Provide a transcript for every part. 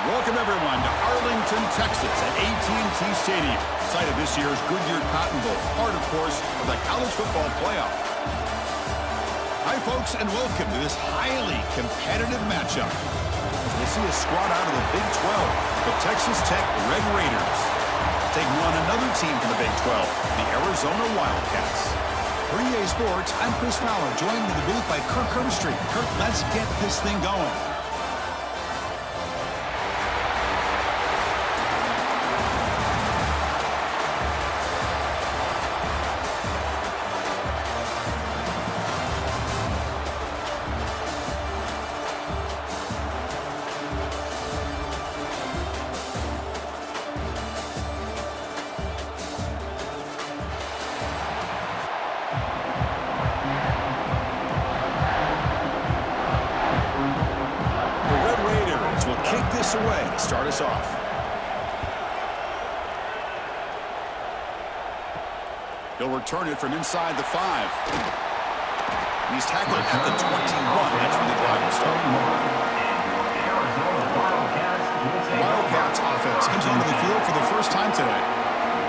Welcome, everyone, to Arlington, Texas at AT&T Stadium, site of this year's Goodyear Cotton Bowl, part, of course, of the college football playoff. Hi, folks, and welcome to this highly competitive matchup. We'll see a squad out of the Big 12, the Texas Tech Red Raiders, taking on another team from the Big 12, the Arizona Wildcats. For EA Sports, I'm Chris Fowler, joined in the booth by Kirk Herbstreit. Kirk, let's get this thing going. Away to start us off. He'll return it from inside the 5. And he's tackled at the 21. That's where the drive will start. Wildcats offense comes onto the field for the first time today.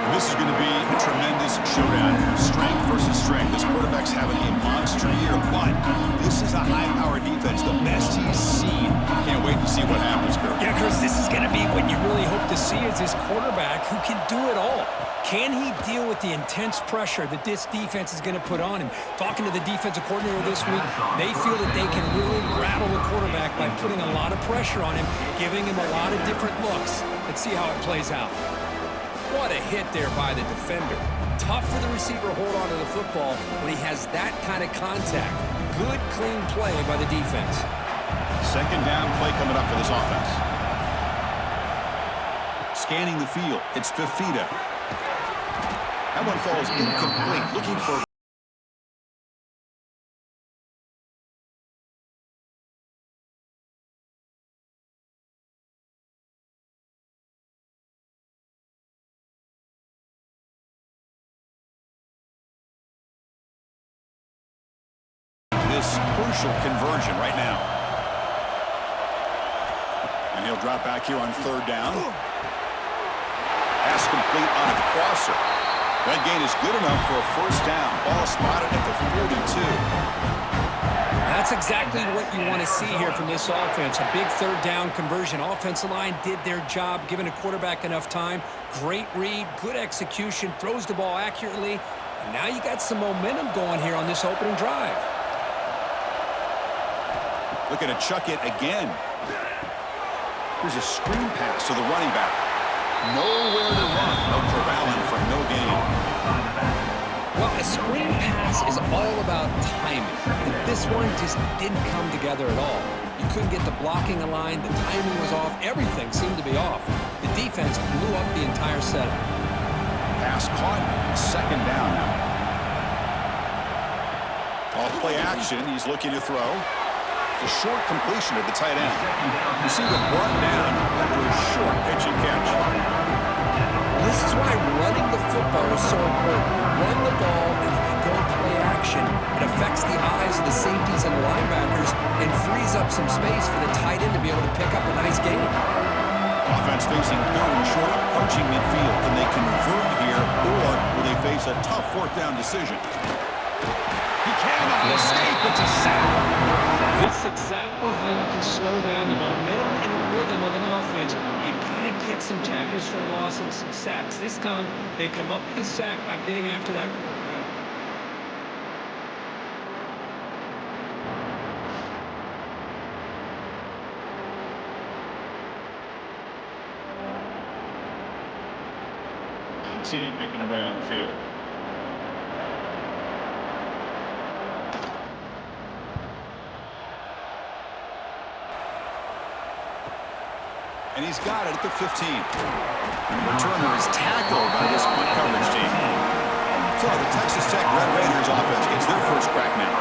And this is going to be a tremendous showdown. Strength versus strength. This quarterback's having a monster year, but this is a high-powered defense, the best he's seen. Can't wait to see what happens, Kirk. Yeah, Chris, this is going to be what you really hope to see is this quarterback who can do it all. Can he deal with the intense pressure that this defense is going to put on him? Talking to the defensive coordinator this week, they feel that they can really rattle the quarterback by putting a lot of pressure on him, giving him a lot of different looks. Let's see how it plays out. What a hit there by the defender. Tough for the receiver to hold on to the football when he has that kind of contact. Good, clean play by the defense. Second down play coming up for this offense. Scanning the field. It's Fifita. That one falls incomplete. Looking for... this crucial conversion right now. And he'll drop back here on third down. Pass complete on a crosser. That gain is good enough for a first down. Ball spotted at the 42. That's exactly what you want to see here from this offense. A big third down conversion. Offensive line did their job, giving a quarterback enough time. Great read, good execution, throws the ball accurately. And now you got some momentum going here on this opening drive. Looking to chuck it again. Here's a screen pass to the running back. Nowhere to run. No corralling for no gain. Well, a screen pass is all about timing. And this one just didn't come together at all. You couldn't get the blocking aligned. The timing was off. Everything seemed to be off. The defense blew up the entire setup. Pass caught. Second down now. Off play action. He's looking to throw. A short completion at the tight end. You see the brought down after a short pitch and catch. This is why running the football is so important. Run the ball and you go play action. It affects the eyes of the safeties and linebackers and frees up some space for the tight end to be able to pick up a nice gain. Offense facing third and short, approaching midfield. Can they convert here, or will they face a tough fourth down decision? He cannot escape. It's a sack. That's exactly how you can slow down the momentum and rhythm of an offense. You kind of get some tackles for loss and some sacks. This time, they come up with a sack by getting after that quarterback. Continue picking away on the field. And he's got it at the 15. And the returner is tackled by this punt coverage team. So the Texas Tech Red Raiders offense gets their first crack now.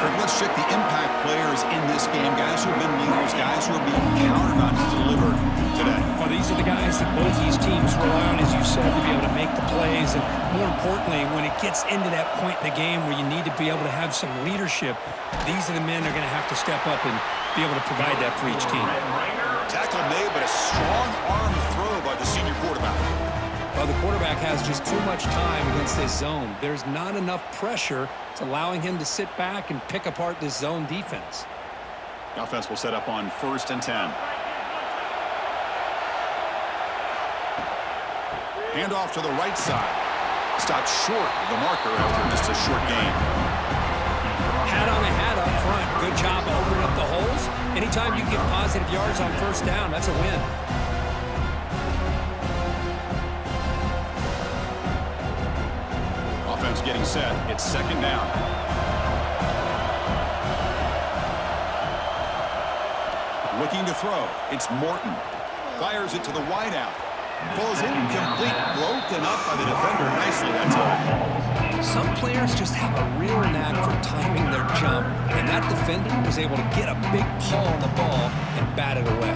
Kirk, let's check the impact players in this game. Guys who have been leaders, guys who are being counted on to deliver today. Well, these are the guys that both these teams rely on, as you said, to be able to make the plays. And more importantly, when it gets into that point in the game where you need to be able to have some leadership, these are the men that are going to have to step up and be able to provide that for each team. Tackle made, but a Well, the quarterback has just too much time against this zone. There's not enough pressure. It's allowing him to sit back and pick apart this zone defense. Offense will set up on 1st and 10. Hand off to the right side. Stopped short of the marker after just a short gain. Hat on a hat up front. Good job opening up the holes. Anytime you get positive yards on 1st down, that's a win. Offense getting set. It's 2nd down. Looking to throw. It's Morton. Fires it to the wideout. Falls incomplete. Broken up by the defender nicely that time. Some players just have a real knack for timing their jump, and that defender was able to get a big paw on the ball and bat it away.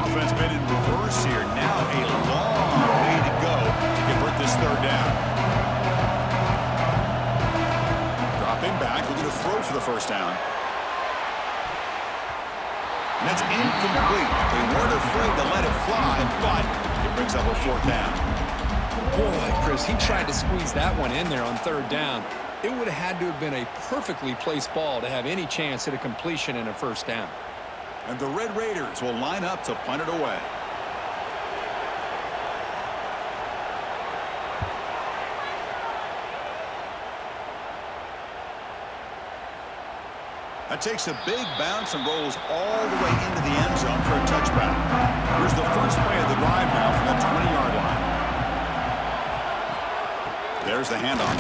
Offense been in reverse here. Now a long way to go to convert this 3rd down. Dropping back, looking to throw for the 1st down. And that's incomplete. They weren't afraid to let it fly, but it brings up a 4th down. Boy, Chris, he tried to squeeze that one in there on 3rd down. It would have had to have been a perfectly placed ball to have any chance at a completion in a 1st down. And the Red Raiders will line up to punt it away. That takes a big bounce and rolls all the way into the end zone for a touchback. Here's the first play of the drive now from the 20-yard line. There's the handoff.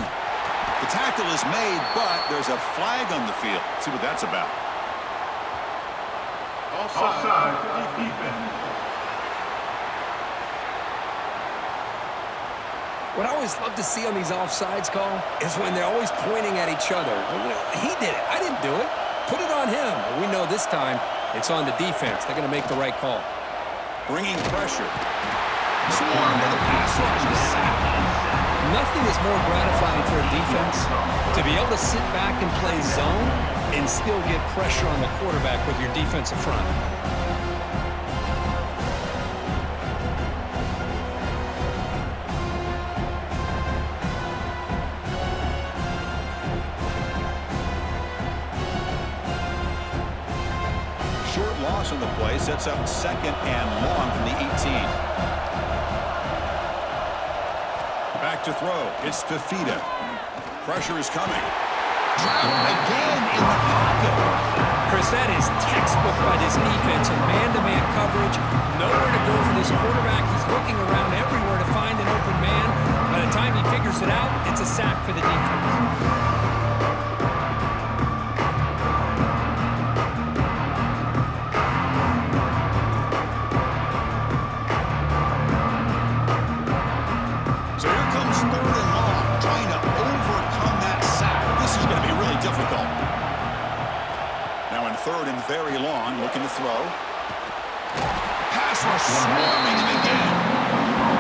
The tackle is made, but there's a flag on the field. Let's see what that's about. Offside. Defense. What I always love to see on these offsides call is when they're always pointing at each other. He did it. I didn't do it. Put it on him. We know this time it's on the defense. They're going to make the right call. Bringing pressure. Swarmed by the pass rush. A sack. Nothing is more gratifying for a defense to be able to sit back and play zone and still get pressure on the quarterback with your defensive front. Short loss on the play sets up 2nd and long from the 18. Back to throw. It's Fafita. Pressure is coming. Dropped again in the pocket. Chris, that is textbook by this defense in man-to-man coverage. Nowhere to go for this quarterback. He's looking around everywhere to find an open man. By the time he figures it out, it's a sack for the defense. Very long, looking to throw. Pass rush swarming him again.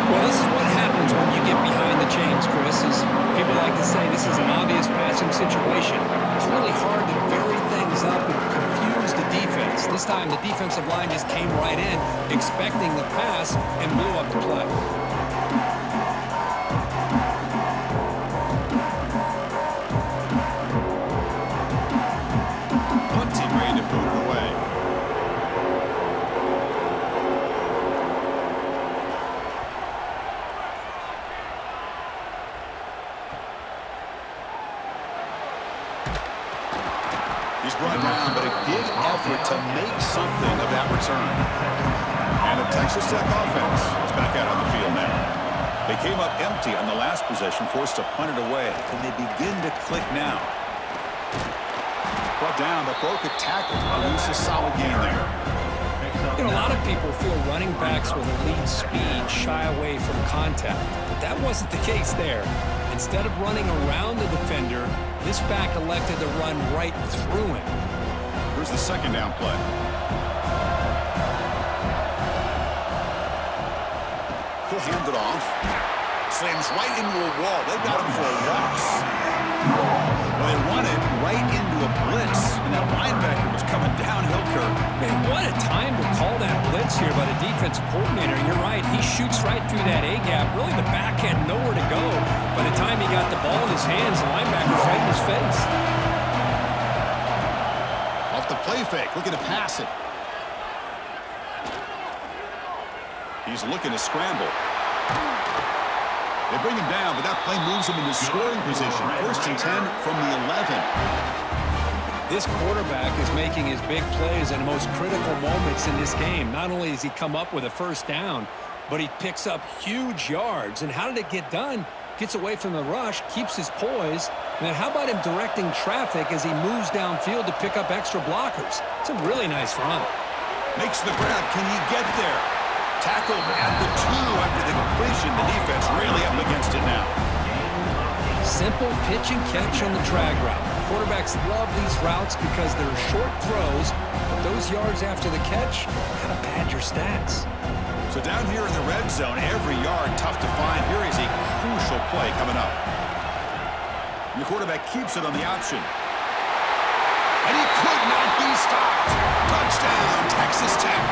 Well, this is what happens when you get behind the chains, Chris. As people like to say, this is an obvious passing situation. It's really hard to vary things up and confuse the defense. This time, the defensive line just came right in, expecting the pass, and blew up the play. He's brought down, but a good effort to make something of that return. And the Texas Tech offense is back out on the field now. They came up empty on the last possession, forced to punt it away. Can they begin to click now? Brought down, but broke a tackle. Release a solid game there. You know, a lot of people feel running backs with elite speed shy away from contact. But that wasn't the case there. Instead of running around the defender, this back elected to run right through him. Here's the 2nd down play. He'll hand it off. Slams right into a wall. They got him for a loss. Well, they run it right into a blitz, and that linebacker was coming downhill, Kirk. Man, what a time to call that blitz here by the defensive coordinator. And you're right, he shoots right through that A-gap. Really, the back had nowhere to go. By the time he got the ball in his hands, the linebacker's right in his face. Off the play fake, looking to pass it. He's looking to scramble. They bring him down, but that play moves him into scoring position. 1st and 10 from the 11. This quarterback is making his big plays in the most critical moments in this game. Not only does he come up with a first down, but he picks up huge yards. And how did it get done? Gets away from the rush, keeps his poise. And then how about him directing traffic as he moves downfield to pick up extra blockers? It's a really nice run. Makes the grab. Can he get there? Tackled at the 2 after the completion. The defense really up against it now. Simple pitch and catch on the drag route. Quarterbacks love these routes because they're short throws, but those yards after the catch kind of pad your stats. So down here in the red zone, every yard tough to find. Here is a crucial play coming up. And the quarterback keeps it on the option. And he could not be stopped. Touchdown, Texas Tech.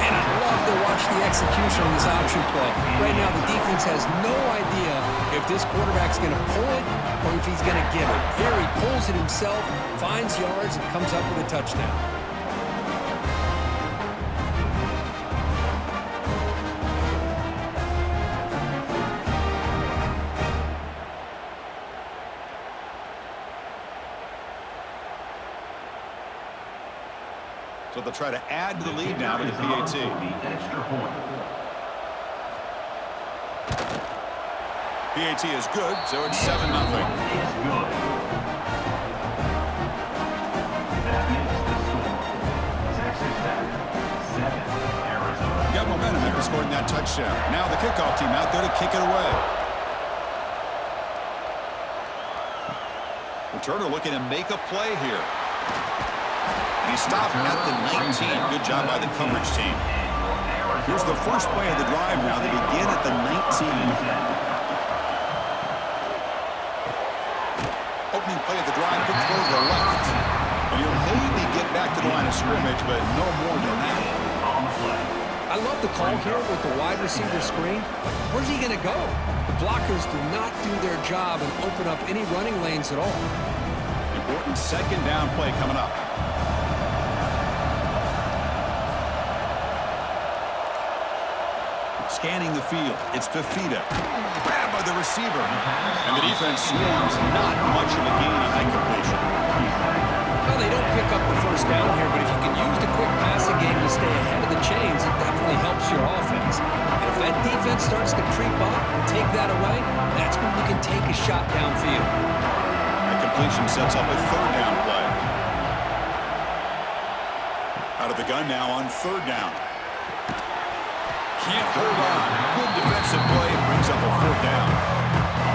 And I love to watch the execution on this option play. Right now, the defense has no idea if this quarterback's going to pull it or if he's going to give it. Here he pulls it himself, finds yards, and comes up with a touchdown. So they'll try to add to the lead now to the PAT. PAT is good, so it's 7-0. Got momentum after scoring that touchdown. Now the kickoff team out there to kick it away. Returner looking to make a play here. And he stopped at the 19. Good job by the coverage team. Here's the first play of the drive now. They begin at the 19. Opening play of the drive, quick throw to the left. And you'll maybe get back to the line of scrimmage, but no more than that. I love the call here with the wide receiver screen. Where's he going to go? The blockers do not do their job and open up any running lanes at all. Important 2nd down play coming up. Scanning the field, it's Fafita. Grabbed by the receiver. And the defense swarms. Not much of a gain on that completion. Well, they don't pick up the first down here, but if you can use the quick passing game to stay ahead of the chains, it definitely helps your offense. And if that defense starts to creep up and take that away, that's when you can take a shot downfield. The completion sets up a 3rd down play. Out of the gun now on 3rd down. Can't hold on. Good defensive play. Brings up a 4th down.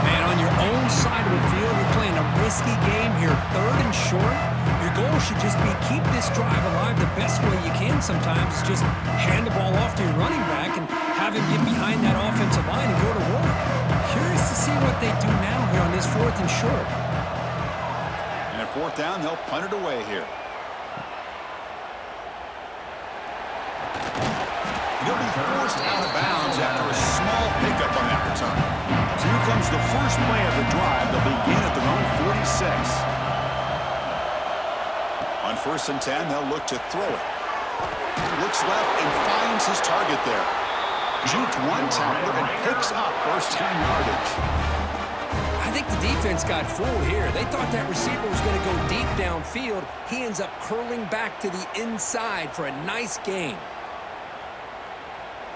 Man, on your own side of the field, you're playing a risky game here. 3rd and short. Your goal should just be keep this drive alive the best way you can sometimes. Just hand the ball off to your running back and have him get behind that offensive line and go to work. Curious to see what they do now here on this 4th and short. And at 4th down, they'll punt it away here. He'll be forced out of bounds after a small pickup on that return. So here comes the first play of the drive. They'll begin at their own 46. On 1st and 10, they'll look to throw it. Looks left and finds his target there. Juked one tackler and picks up 1st down yardage. I think the defense got fooled here. They thought that receiver was going to go deep downfield. He ends up curling back to the inside for a nice gain.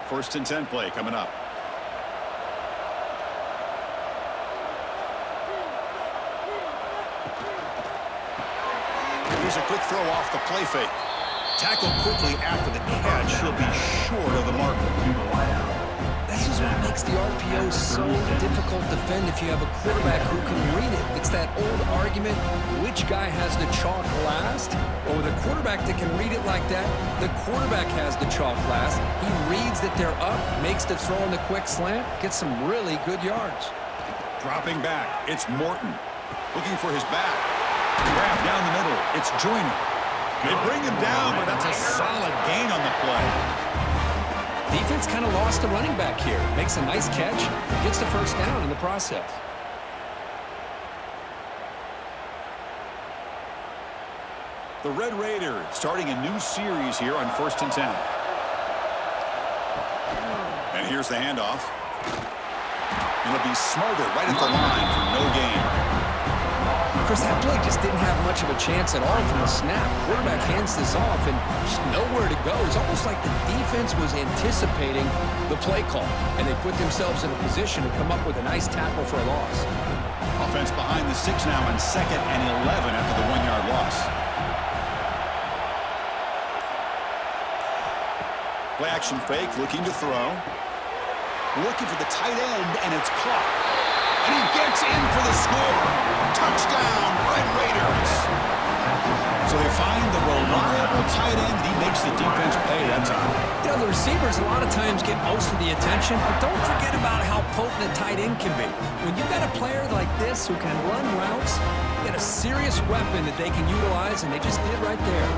1st and 10 play coming up. Here's a quick throw off the play fake. Tackled quickly after the catch. He'll be short of the marker. This is what makes the RPO so difficult to defend if you have a quarterback who can read it. It's that old argument, which guy has the chalk last? Well, with a quarterback that can read it like that, the quarterback has the chalk last. He reads that they're up, makes the throw on the quick slant, gets some really good yards. Dropping back, it's Morton. Looking for his back. Grab down the middle, it's Joyner. They bring him down, but that's a solid gain on the play. Defense kind of lost the running back here. Makes a nice catch, gets the first down in the process. The Red Raiders starting a new series here on 1st and 10. And here's the handoff. It'll be smothered right at the line for no gain. Chris, that play just didn't have much of a chance at all from the snap. Quarterback hands this off and just nowhere to go. It's almost like the defense was anticipating the play call, and they put themselves in a position to come up with a nice tackle for a loss. Offense behind the 6 now on 2nd and 11 after the 1-yard loss. Play action fake, looking to throw. Looking for the tight end, and it's caught. And he gets in for the score. Touchdown, Red Raiders. So they find the reliable tight end. He makes the defense pay that time. You know, the receivers a lot of times get most of the attention, but don't forget about how potent a tight end can be. When you've got a player like this who can run routes, you get a serious weapon that they can utilize, and they just did right there.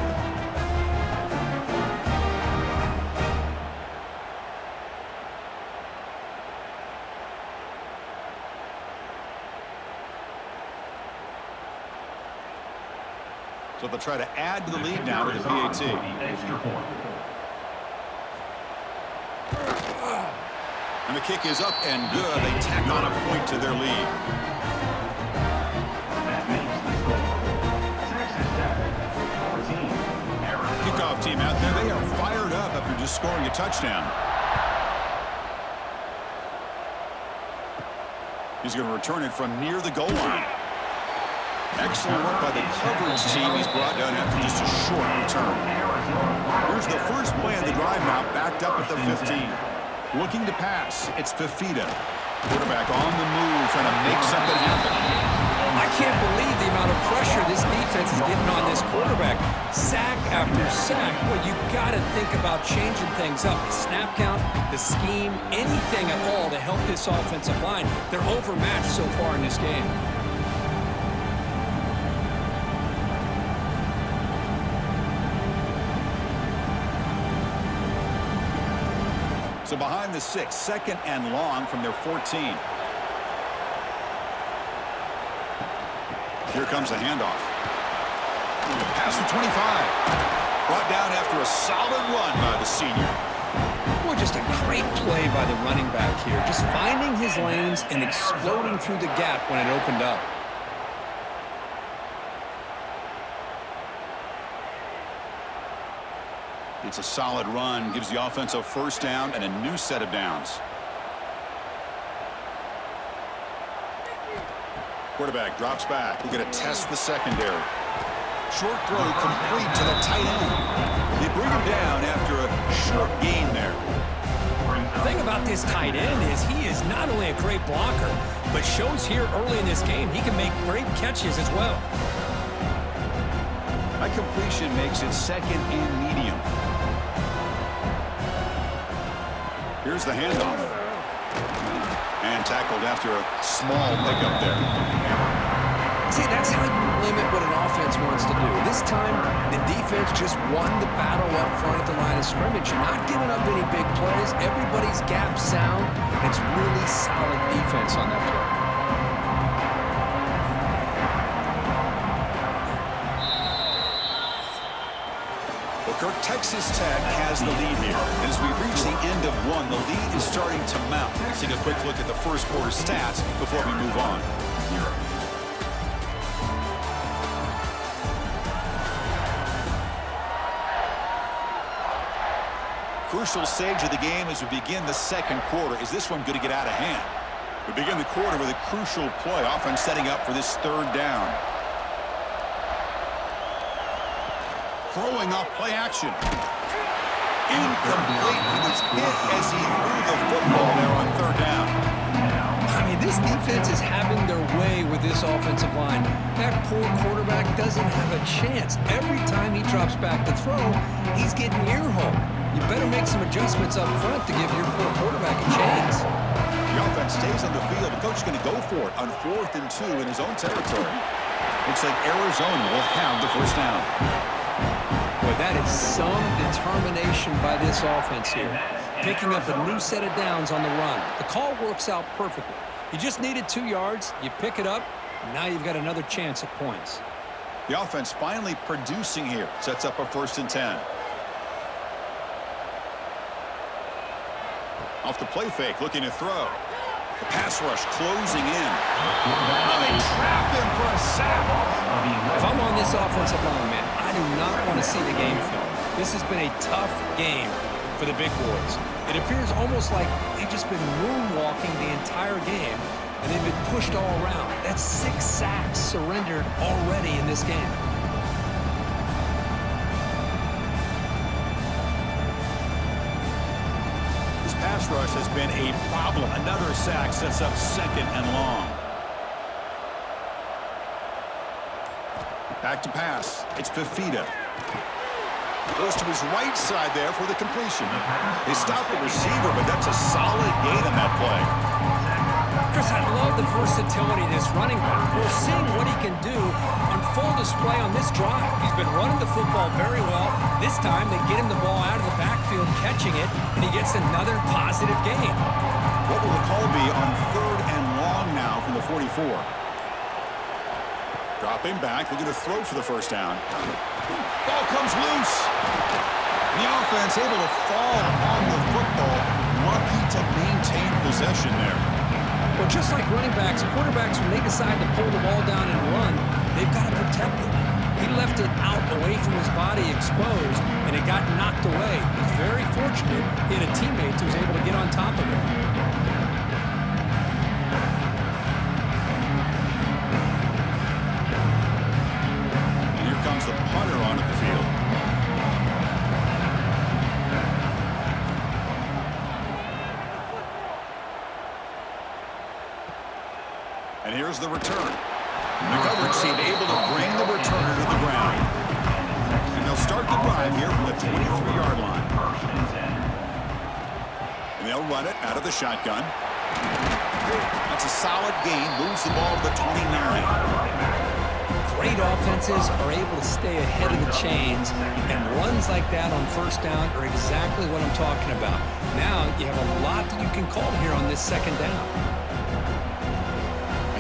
So they'll try to add to the lead now with the PAT. And the kick is up and good. They tack on a point to their lead. Kickoff team out there. They are fired up after just scoring a touchdown. He's going to return it from near the goal line. Excellent work by the coverage team. He's brought down after just a short return. Here's the first play of the drive now, backed up at the 15. Looking to pass. It's Fafita. Quarterback on the move, trying to make something happen. I can't believe the amount of pressure this defense is getting on this quarterback. Sack after sack. Well, you got to think about changing things up. The snap count, the scheme, anything at all to help this offensive line. They're overmatched so far in this game. So behind the 6, 2nd and long from their 14. Here comes the handoff. Past the 25. Brought down after a solid run by the senior. Boy, just a great play by the running back here. Just finding his lanes and exploding through the gap when it opened up. It's a solid run, gives the offense a first down and a new set of downs. Quarterback drops back. We're going to test the secondary. Short throw complete to the tight end. They bring him down after a short gain there. The thing about this tight end is he is not only a great blocker, but shows here early in this game he can make great catches as well. That completion makes it 2nd and medium. Here's the handoff. And tackled after a small pickup there. See, that's how you limit what an offense wants to do. This time, the defense just won the battle up front at the line of scrimmage. You're not giving up any big plays. Everybody's gap sound. It's really solid defense on that play. Kirk, Texas Tech has the lead here. And as we reach the end of one, the lead is starting to mount. Let's take a quick look at the first quarter stats before we move on. Crucial stage of the game as we begin the second quarter. Is this one going to get out of hand? We begin the quarter with a crucial play, offense setting up for this 3rd down. Throwing off play action. Incomplete. He was hit as he threw the football there on 3rd down. I mean, this defense is having their way with this offensive line. That poor quarterback doesn't have a chance. Every time he drops back to throw, he's getting ear-hole. You better make some adjustments up front to give your poor quarterback a chance. The offense stays on the field. The coach is going to go for it on 4th and 2 in his own territory. Looks like Arizona will have the first down. Boy, that is some determination by this offense here. Picking up a new set of downs on the run. The call works out perfectly. You just needed 2 yards. You pick it up. Now you've got another chance at points. The offense finally producing here. Sets up a 1st and 10. Off the play fake, looking to throw. The pass rush closing in. Now they trap him for a sack. If I'm on this offensive line, man, I do not want to see the game film. This has been a tough game for the big boys. It appears almost like they've just been moonwalking the entire game, and they've been pushed all around. That's 6 sacks surrendered already in this game. This pass rush has been a problem. Another sack sets up 2nd and long. Back to pass. It's Fafita. Goes to his right side there for the completion. They stop the receiver, but that's a solid gain on that play. Chris, I love the versatility of this running back. We're seeing what he can do on full display on this drive. He's been running the football very well. This time they get him the ball out of the backfield, catching it, and he gets another positive gain. What will the call be on 3rd and long now from the 44? Dropping back, looking to throw for the 1st down. Ball comes loose. The offense able to fall on the football. Lucky to maintain possession there. Well, just like running backs, quarterbacks, when they decide to pull the ball down and run, they've got to protect it. He left it out away from his body exposed, and it got knocked away. He's very fortunate he had a teammate who was able to get on top of it. And here comes the punter onto the field. And here's the return. The coverage seemed able to bring the returner to the ground. And they'll start the drive here from the 23-yard line. And they'll run it out of the shotgun. That's a solid gain. Moves the ball to the 29. Great offenses are able to stay ahead of the chains, and runs like that on 1st down are exactly what I'm talking about. Now you have a lot that you can call here on this 2nd down.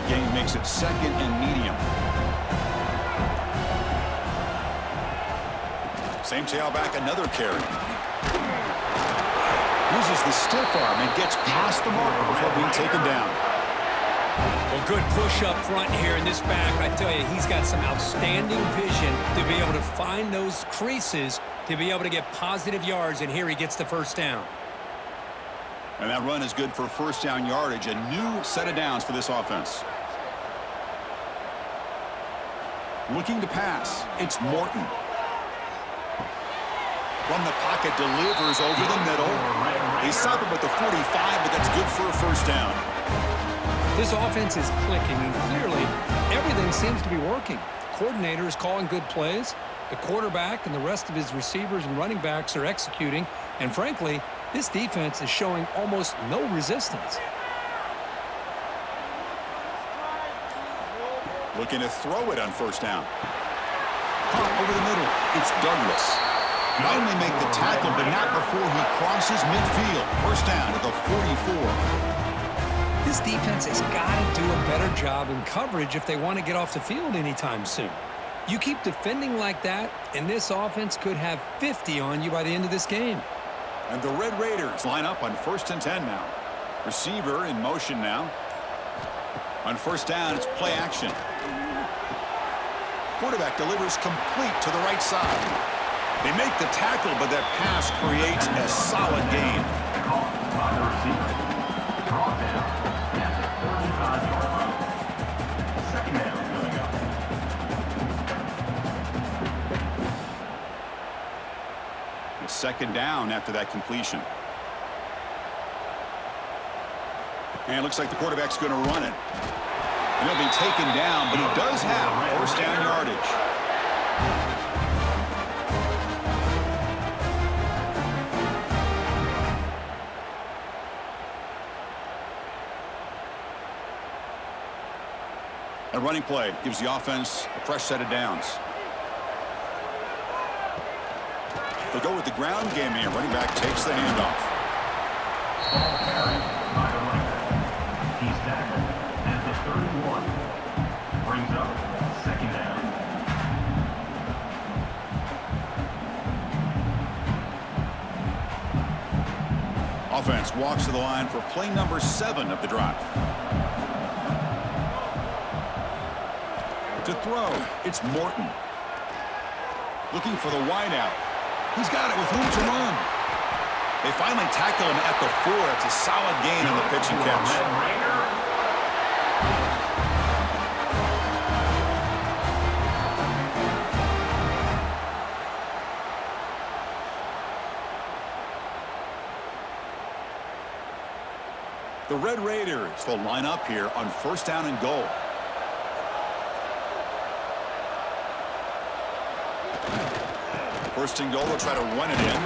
Game makes it 2nd and medium. Same tailback, another carry. Uses the stiff arm and gets past the mark before being taken down. Well, good push up front here in this back. I tell you, he's got some outstanding vision to be able to find those creases to be able to get positive yards, and here he gets the 1st down. And that run is good for 1st down yardage, a new set of downs for this offense. Looking to pass, it's Morton. From the pocket, delivers over the middle. They stop him at the 45, but that's good for a 1st down. This offense is clicking, and clearly everything seems to be working. The coordinator is calling good plays. The quarterback and the rest of his receivers and running backs are executing. And frankly, this defense is showing almost no resistance. Looking to throw it on 1st down. Caught over the middle. It's Douglas. Finally make the tackle, but not before he crosses midfield. 1st down at the 44. This defense has got to do a better job in coverage if they want to get off the field anytime soon. You keep defending like that, and this offense could have 50 on you by the end of this game. And the Red Raiders line up on 1st and 10 now. Receiver in motion now. On 1st down, it's play action. Quarterback delivers complete to the right side. They make the tackle, but that pass creates a solid gain. It's 2nd down after that completion. And it looks like the quarterback's going to run it. And he'll be taken down, but he does have 1st down yardage. A running play gives the offense a fresh set of downs. They'll go with the ground game here. Running back takes the handoff. Small carry by the running back. He's tackled at the 31. Brings up second down. Offense walks to the line for play number 7 of the drive. To throw, it's Morton. Looking for the wideout. He's got it with room to run. They finally tackle him at the 4. It's a solid gain on the pitch and catch. The Red Raiders will line up here on first down and goal. First and goal, they'll try to run it in.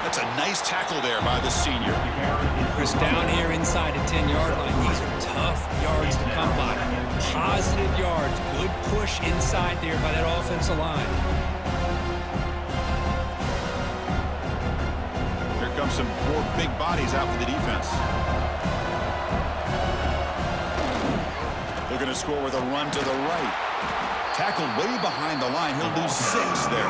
That's a nice tackle there by the senior. Chris, down here inside the 10-yard line. These are tough yards to come by. Positive yards. Good push inside there by that offensive line. Here comes some more big bodies out for the defense. They're going to score with a run to the right. Tackled way behind the line. He'll lose 6 there.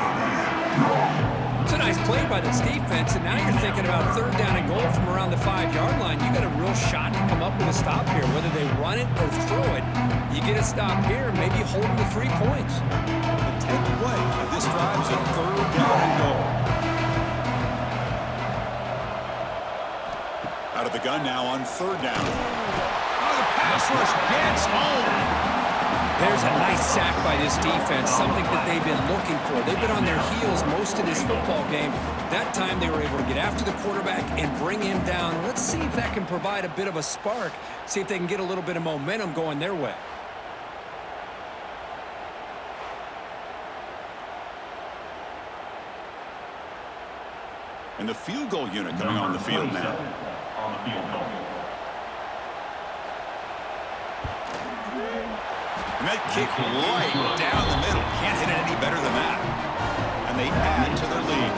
It's a nice play by this defense, and now you're thinking about third down and goal from around the 5-yard line. You got a real shot to come up with a stop here. Whether they run it or throw it, you get a stop here and maybe hold them to 3 points. The 10th play of this drive is a third down and goal. Out of the gun now on third down. Oh, the pass rush gets home. There's a nice sack by this defense, something that they've been looking for. They've been on their heels most of this football game. That time they were able to get after the quarterback and bring him down. Let's see if that can provide a bit of a spark, see if they can get a little bit of momentum going their way. And the field goal unit coming on the field now. On the field goal. And that kick right down the middle. Can't hit it any better than that. And they add to their lead.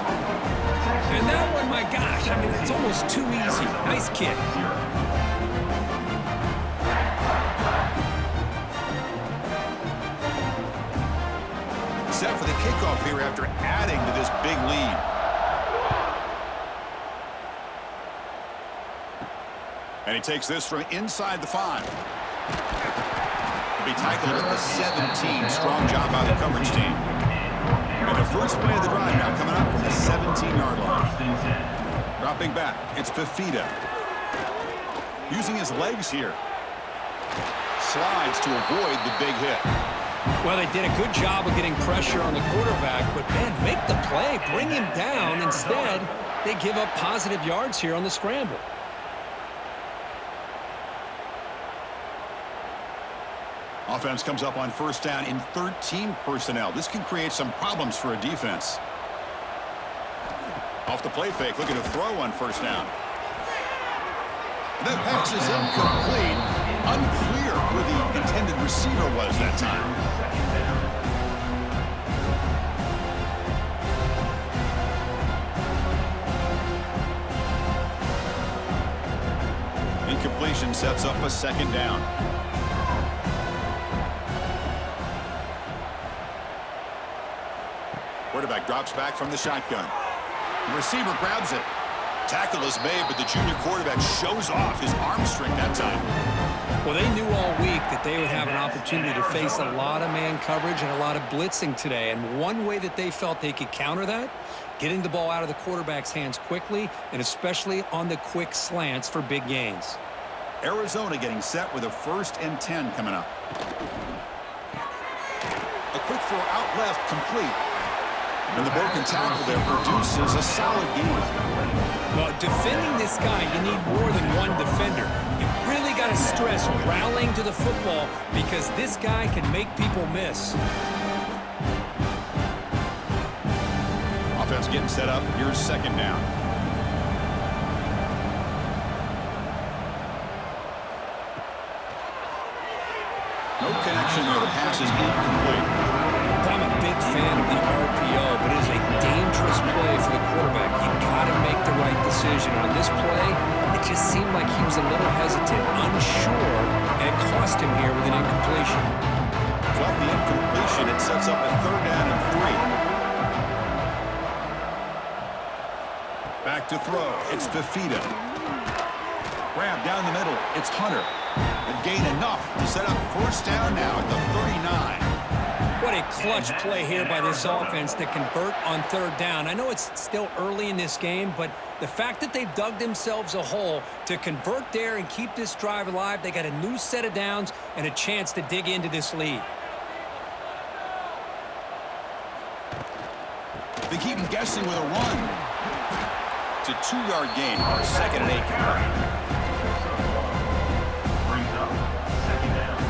And that one, my gosh, I mean, it's almost too easy. Nice kick. Set for the kickoff here after adding to this big lead. And he takes this from inside the 5. Be tackled at the 17. Strong job by the coverage team. And the first play of the drive now coming up from the 17-yard line. Dropping back, it's Fafita. Using his legs here. Slides to avoid the big hit. Well, they did a good job of getting pressure on the quarterback, but, man, make the play. Bring him down. Instead, they give up positive yards here on the scramble. Offense comes up on first down in 13 personnel. This can create some problems for a defense. Off the play fake, looking to throw on first down. That pass is incomplete. Unclear where the intended receiver was that time. Incompletion sets up a second down. Quarterback drops back from the shotgun. The receiver grabs it. Tackle is made, but the junior quarterback shows off his arm strength that time. Well, they knew all week that they would have an opportunity to face a lot of man coverage and a lot of blitzing today. And one way that they felt they could counter that, getting the ball out of the quarterback's hands quickly, and especially on the quick slants for big gains. Arizona getting set with a 1st and 10 coming up. A quick throw out left, complete. And the broken tackle there produces a solid gain. Well, defending this guy, you need more than one defender. You really got to stress rallying to the football because this guy can make people miss. Offense getting set up. Here's second down. No connection there. The pass is incomplete. I'm a big fan of the RPO, but it is a dangerous decision. On this play, it just seemed like he was a little hesitant, unsure, and it cost him here with an incompletion. Off the incompletion, it sets up a 3rd down and 3. Back to throw. It's Fafita. Grab down the middle. It's Hunter. A gain enough to set up 1st down now at the 39. What a clutch play here by this offense to convert on 3rd down. I know it's still early in this game, but the fact that they've dug themselves a hole to convert there and keep this drive alive, they got a new set of downs and a chance to dig into this lead. They keep him guessing with a run. It's a 2-yard gain. 2nd and 8. Brings up 2nd down.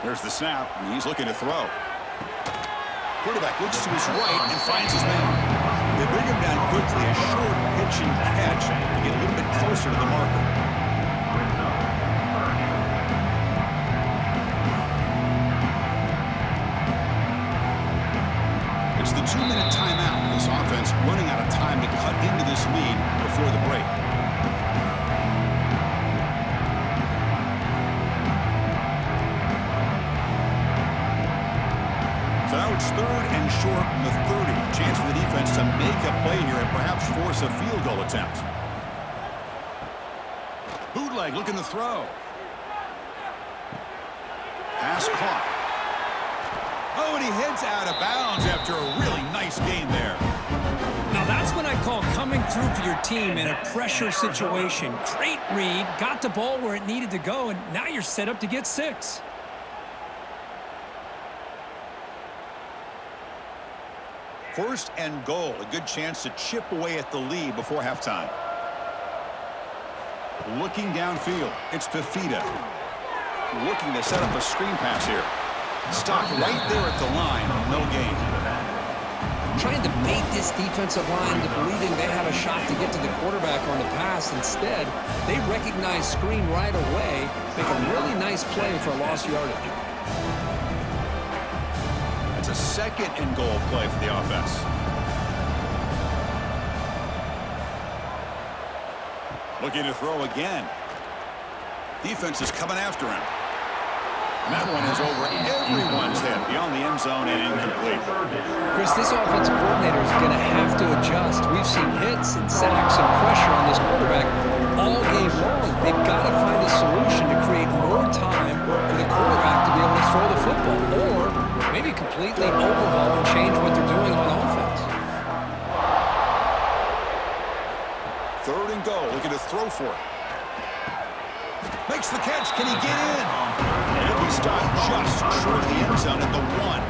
There's the snap, and he's looking to throw. Quarterback looks to his right and finds his man. They bring him down quickly, a short pitch and catch to get a little bit closer to the marker. It's the 2-minute timeout. This offense running out of time to cut into this lead before the break. So now it's 3rd and short from the 30. Chance for the defense to make a play here and perhaps force a field goal attempt. Bootleg looking to throw. Pass caught. Oh, and he heads out of bounds after a really nice gain there. Now that's what I call coming through for your team in a pressure situation. Great read, got the ball where it needed to go, and now you're set up to get 6. First and goal, a good chance to chip away at the lead before halftime. Looking downfield, it's Fafita. Looking to set up a screen pass here. Stopped right there at the line, no gain. Trying to bait this defensive line to believing they have a shot to get to the quarterback on the pass. Instead, they recognize screen right away, make a really nice play for a lost yardage. It's a 2nd and goal play for the offense. Looking to throw again. Defense is coming after him. And that one is over everyone's head beyond the end zone and incomplete. Chris, this offensive coordinator is going to have to adjust. We've seen hits and sacks and pressure on this quarterback all game long. They've got to find a solution to create more time for the quarterback to be able to throw the football, or maybe completely overhaul and change what they're doing on offense. 3rd and goal, looking to throw for it. Makes the catch. Can he get in? He'll be stopped just short of the end zone at the 1.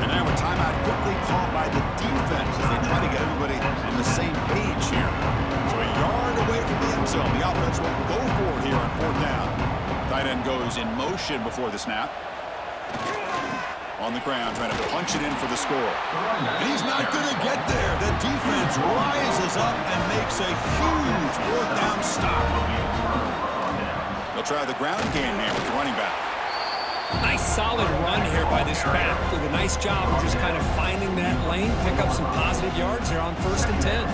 And now a timeout quickly called by the defense as they try to get everybody on the same page here. So a yard away from the end zone. The offense will go for it here on 4th down. Tight end goes in motion before the snap. On the ground, trying to punch it in for the score. And he's not going to get there. The defense rises up and makes a huge 4th down stop. They'll try the ground game here with the running back. Nice solid run here by this back. Did a nice job of just kind of finding that lane, pick up some positive yards here on 1st and 10.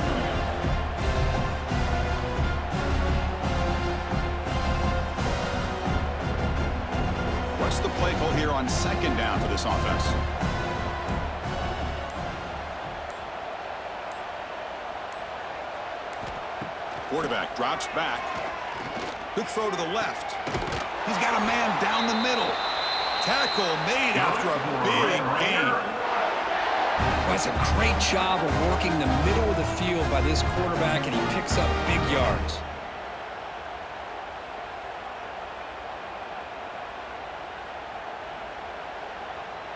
What's the play call here on 2nd down for this offense? Quarterback drops back. Quick throw to the left. He's got a man down the middle. Tackle made after a big gain. That's a great job of working the middle of the field by this quarterback, and he picks up big yards.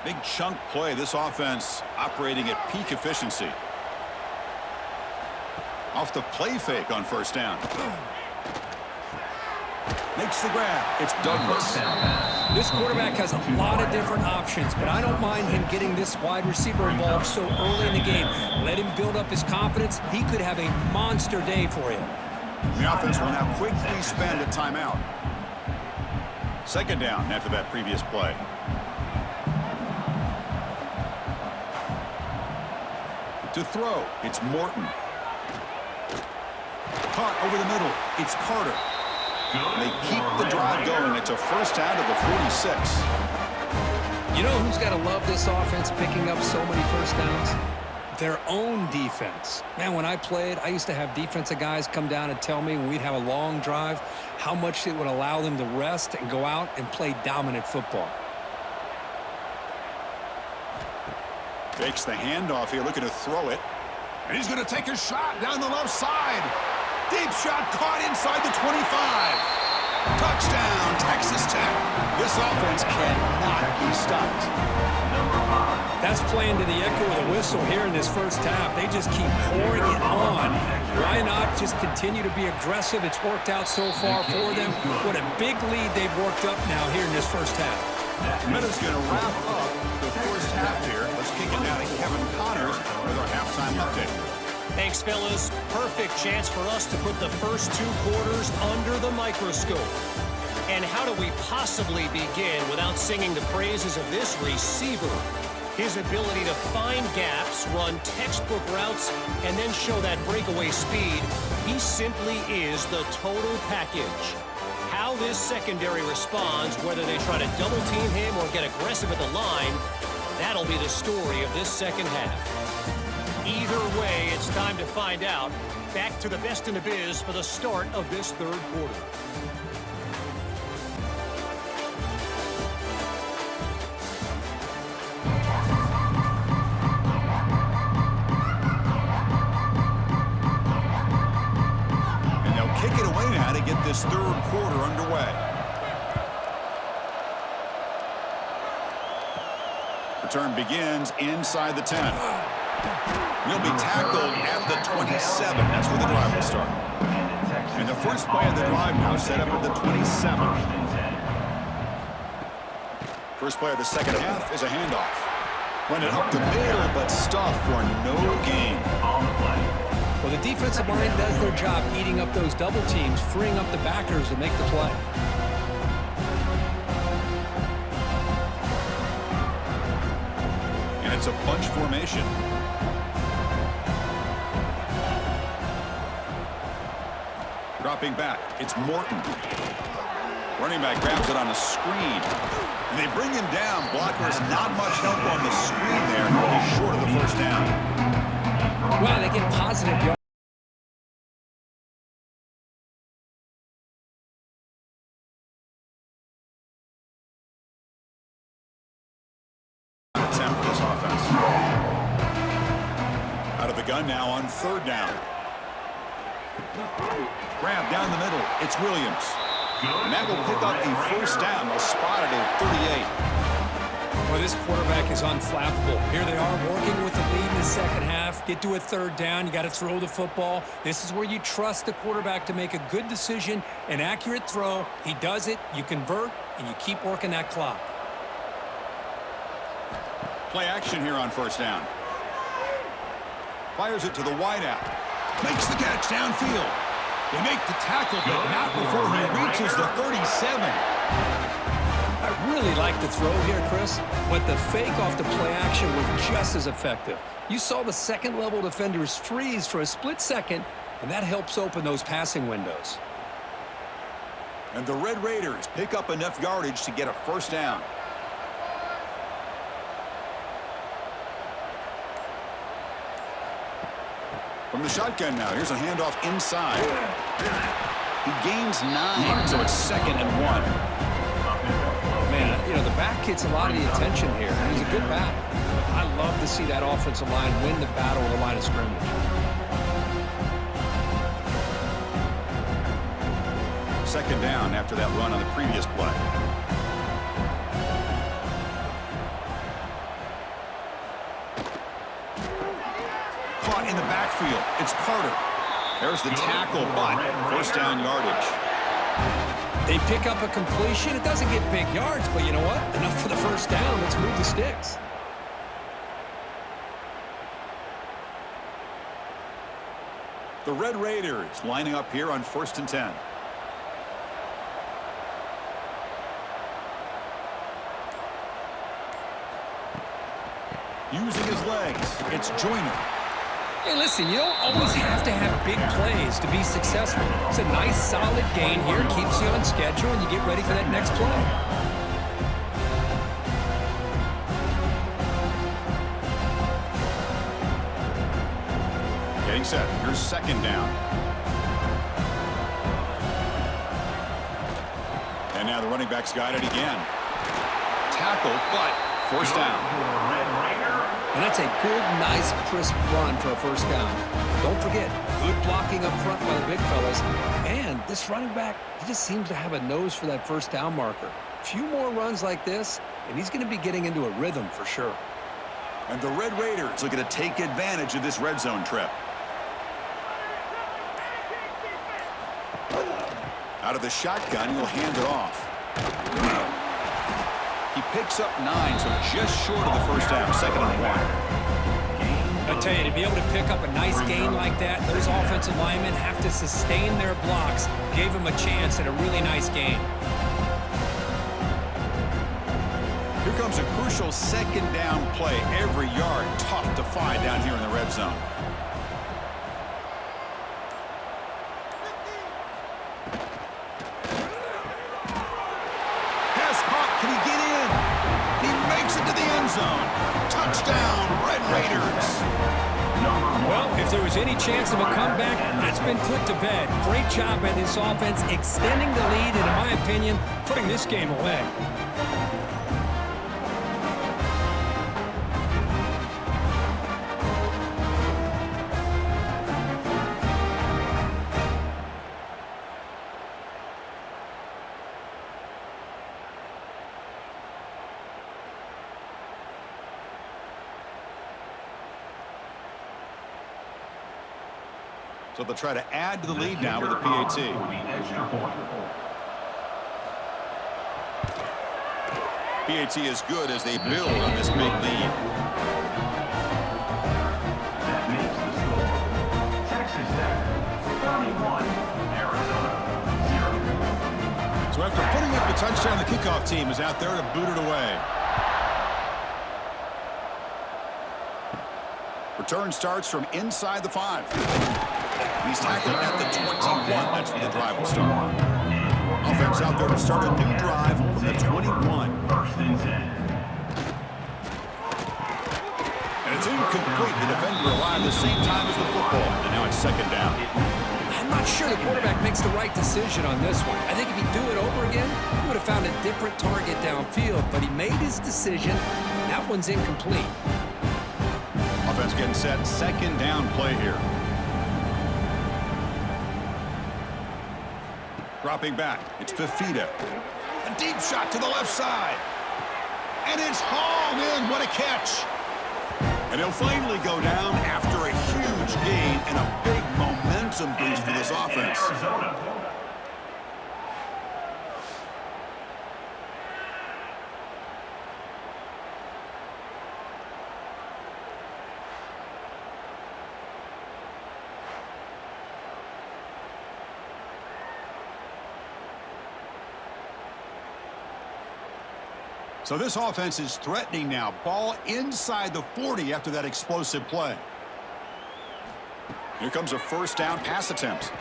Big chunk play. This offense operating at peak efficiency. Off the play fake on 1st down. Makes the grab. It's Douglas. This quarterback has a lot of different options, but I don't mind him getting this wide receiver involved so early in the game. Let him build up his confidence. He could have a monster day for you. The offense will now quickly spend a timeout. Second down after that previous play. To throw, it's Morton. Caught over the middle, it's Carter. They keep the drive going. It's a first down to the 46. You know who's got to love this offense picking up so many first downs? Their own defense. Man, when I played, I used to have defensive guys come down and tell me when we'd have a long drive how much it would allow them to rest and go out and play dominant football. Fakes the handoff here, looking to throw it. And he's going to take a shot down the left side. Deep shot caught inside the 25. Touchdown, Texas Tech. This offense cannot be stopped. That's playing to the echo of the whistle here in this first half. They just keep pouring it on. Why not just continue to be aggressive? It's worked out so far for them. What a big lead they've worked up now here in this first half. Minutes going to wrap up the first half here. Let's kick it down to Kevin Connors with our halftime update. Thanks, fellas. Perfect chance for us to put the first two quarters under the microscope. And how do we possibly begin without singing the praises of this receiver? His ability to find gaps, run textbook routes, and then show that breakaway speed. He simply is the total package. How this secondary responds, whether they try to double team him or get aggressive at the line, that'll be the story of this second half. Either way, it's time to find out. Back to the best in the biz for the start of this third quarter. And they'll kick it away now to get this third quarter underway. Return begins inside the 10. He'll be tackled at the 27. That's where the drive will start. And the first play of the drive now set up at the 27. First play of the second half is a handoff. Run it up the middle, but stuffed for no gain. Well, the defensive line does their job eating up those double teams, freeing up the backers to make the play. And it's a bunch formation. Dropping back, it's Morton. Running back grabs it on a screen. And they bring him down. Blockers not much help on the screen there. He's short of the first down. Wow, they get positive yards. Attempt for this offense. Out of the gun now on third down. Grab down the middle. It's Williams. And that will pick up a first down. They'll spot it at 38. Well, this quarterback is unflappable. Here they are working with the lead in the second half. Get to a third down. You got to throw the football. This is where you trust the quarterback to make a good decision, an accurate throw. He does it. You convert, and you keep working that clock. Play action here on first down. Fires it to the wideout. Makes the catch downfield. They make the tackle, but not before he reaches the 37. I really like the throw here, Chris, but the fake off the play action was just as effective. You saw the second-level defenders freeze for a split second, and that helps open those passing windows. And the Red Raiders pick up enough yardage to get a first down. From the shotgun now, here's a handoff inside. He gains 9, so it's 2nd and 1. Man, you know, the back gets a lot of the attention here. He's a good back. I love to see that offensive line win the battle at the line of scrimmage. Second down after that run on the previous play. Caught in the backfield. It's Carter. There's the tackle, but first down yardage. They pick up a completion. It doesn't get big yards, but you know what? Enough for the first down. Let's move the sticks. The Red Raiders lining up here on 1st and 10. Using his legs, it's Joyner. Hey, listen, you don't always have to have big plays to be successful. It's a nice, solid gain here. Keeps you on schedule, and you get ready for that next play. Getting set. Here's 2nd down. And now the running back's got it again. Tackle, but 1st down. And that's a good, nice, crisp run for a 1st down. Don't forget, good blocking up front by the big fellas. And this running back, he just seems to have a nose for that 1st down marker. A few more runs like this, and he's going to be getting into a rhythm for sure. And the Red Raiders looking to take advantage of this red zone trip. Out of the shotgun, he'll hand it off. He picks up 9, so just short of the 1st down, 2nd and 1. I tell you, to be able to pick up a nice gain like that, those offensive linemen have to sustain their blocks. Gave him a chance at a really nice gain. Here comes a crucial 2nd down play. Every yard tough to find down here in the red zone. Can he get in? He makes it to the end zone. Touchdown, Red Raiders. Well, if there was any chance of a comeback, that's been put to bed. Great job by this offense extending the lead and, in my opinion, putting this game away. So they'll try to add to the lead now with a PAT. PAT is good as they build on this big lead. That makes the score. Texas Tech 31, Arizona 0. So after putting up the touchdown, the kickoff team is out there to boot it away. Return starts from inside the 5. He's tackled at the 21. That's where the drive will start. Offense out there to start a new drive from the 21. 1st and 10. And it's incomplete. The defender arrived the same time as the football. And now it's 2nd down. I'm not sure the quarterback makes the right decision on this one. I think if he'd do it over again, he would have found a different target downfield. But he made his decision. That one's incomplete. Offense getting set. 2nd down play here. Dropping back, it's Fafita. A deep shot to the left side. And it's hauled in. What a catch. And he'll finally go down after a huge gain and a big momentum boost for this offense. Arizona. So this offense is threatening now. Ball inside the 40 after that explosive play. Here comes a 1st down pass attempt.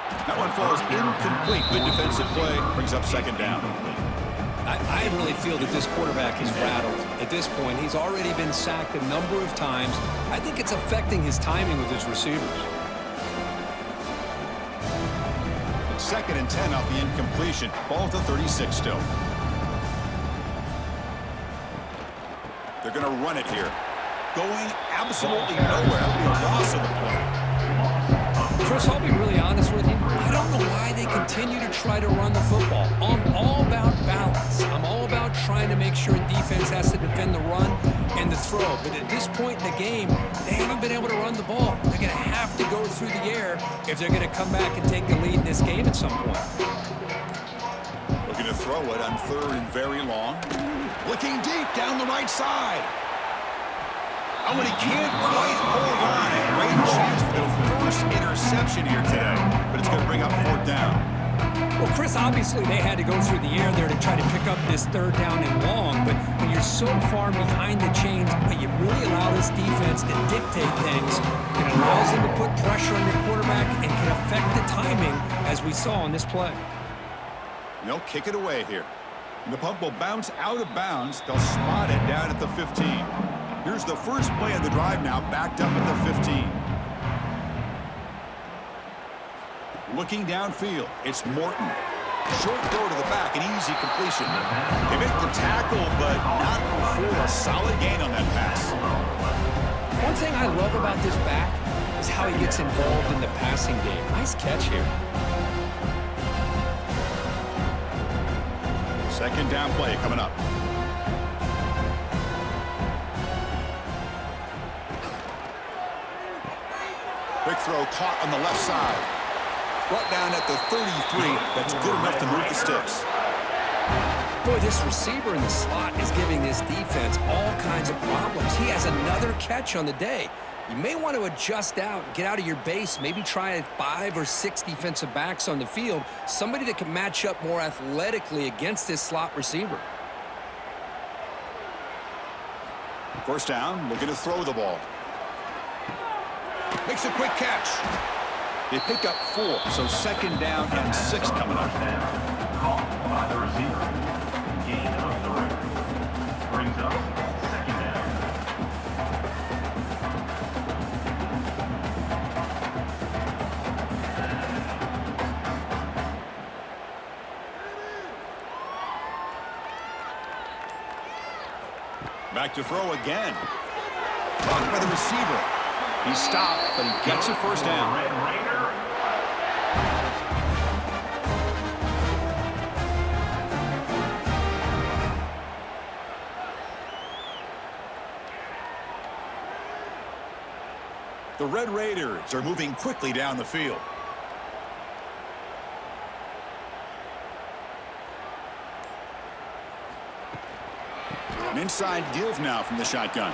That one falls incomplete. Good defensive play. Brings up 2nd down. I really feel that this quarterback is rattled. At this point, he's already been sacked a number of times. I think it's affecting his timing with his receivers. 2nd and 10 off the incompletion. Ball to 36 still. They're going to run it here. Going absolutely nowhere. That'll be a loss of the play. Chris, I'll be really honest with you. I don't know why they continue to try to run the football. I'm all about balance. I'm all about trying to make sure defense has to defend the run and the throw. But at this point in the game, they haven't been able to run the ball. They're going to have to go through the air if they're going to come back and take the lead in this game at some point. throw it on 3rd and very long. Looking deep down the right side. Oh, and he can't quite hold on. A great chance for the first interception here today, but it's going to bring up 4th down. Well, Chris, obviously they had to go through the air there to try to pick up this 3rd down and long, but when you're so far behind the chains, you really allow this defense to dictate things. It allows them to put pressure on your quarterback and can affect the timing, as we saw on this play. They'll kick it away here. And the punt will bounce out of bounds. They'll spot it down at the 15. Here's the first play of the drive now, backed up at the 15. Looking downfield, it's Morton. Short throw to the back, an easy completion. They make the tackle, but not before a solid gain on that pass. One thing I love about this back is how he gets involved in the passing game. Nice catch here. 2nd down play coming up. Quick throw caught on the left side. Brought down at the 33. That's good enough to move the sticks. Boy, this receiver in the slot is giving this defense all kinds of problems. He has another catch on the day. You may want to adjust out, get out of your base, maybe try 5 or 6 defensive backs on the field, somebody that can match up more athletically against this slot receiver. 1st down, looking to throw the ball. Makes a quick catch. They pick up 4, so 2nd down and 6 coming up. Caught by the receiver. Gain of 3. Brings up 2nd down. Back to throw again. Blocked by the receiver. He stopped, but he gets a 1st down. The Red Raiders are moving quickly down the field. An inside give now from the shotgun.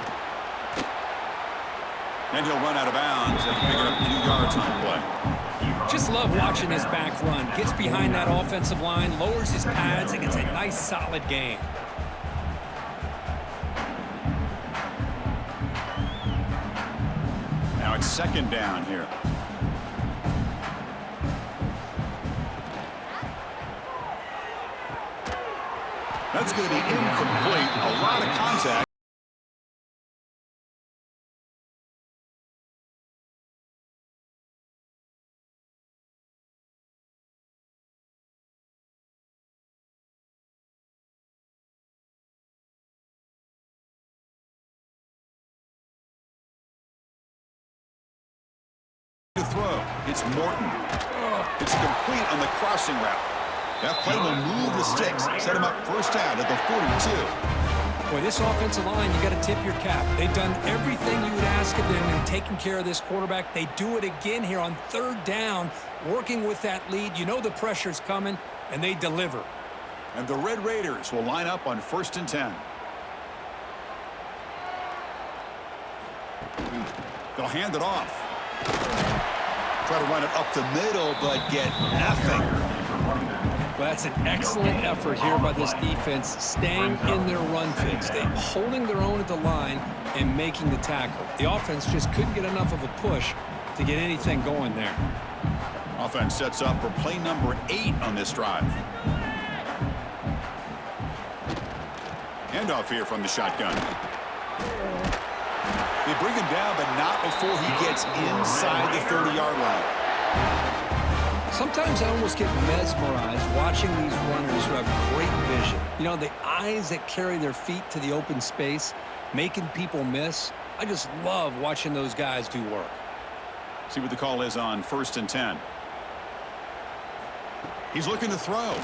And he'll run out of bounds and pick up a few yards on the play. Just love watching this back run. Gets behind that offensive line, lowers his pads, and gets a nice solid gain. Now it's 2nd down here. That's going to be incomplete. A lot of contact. Throw. It's Morton. It's complete on the crossing route. That play will move the sticks, set him up 1st down at the 42. Boy, this offensive line, you got to tip your cap. They've done everything you would ask of them in taking care of this quarterback. They do it again here on 3rd down, working with that lead. You know the pressure's coming, and they deliver. And the Red Raiders will line up on 1st and 10. They'll hand it off. Try to run it up the middle, but get nothing. Well, that's an excellent effort here by this defense, staying in their run fix. They're holding their own at the line and making the tackle. The offense just couldn't get enough of a push to get anything going there. Offense sets up for play number 8 on this drive. Handoff here from the shotgun. They bring him down, but not before he gets inside the 30-yard line. Sometimes I almost get mesmerized watching these runners who have great vision. You know, the eyes that carry their feet to the open space, making people miss. I just love watching those guys do work. See what the call is on 1st and 10. He's looking to throw.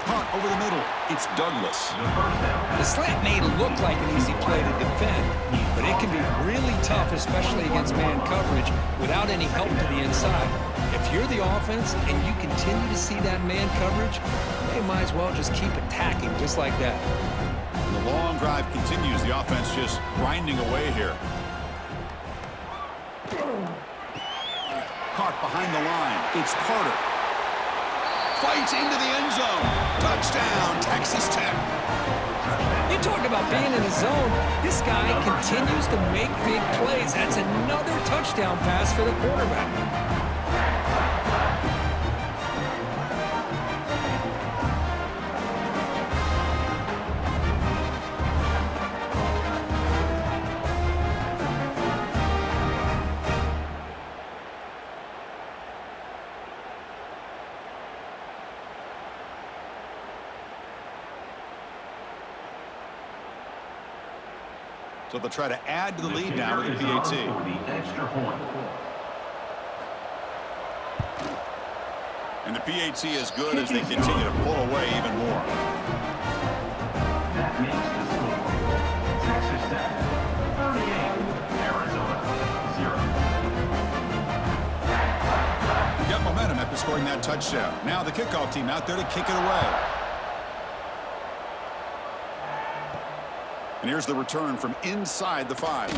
Punt over the middle. It's Douglas. The slant may look like an easy play to defend, but it can be really tough, especially against man coverage, without any help to the inside. If you're the offense and you continue to see that man coverage, they might as well just keep attacking just like that. And the long drive continues. The offense just grinding away here. Caught behind the line. It's Carter. Fights into the end zone. Touchdown, Texas Tech. You talk about being in the zone. This guy continues to make big plays. That's another touchdown pass for the quarterback. So they'll try to add to the lead now with the PAT. The extra point. And the PAT is good as they continue to pull away even more. That makes the score. Texas Tech 38, Arizona 0. Got momentum after scoring that touchdown. Now the kickoff team out there to kick it away. And here's the return from inside the 5.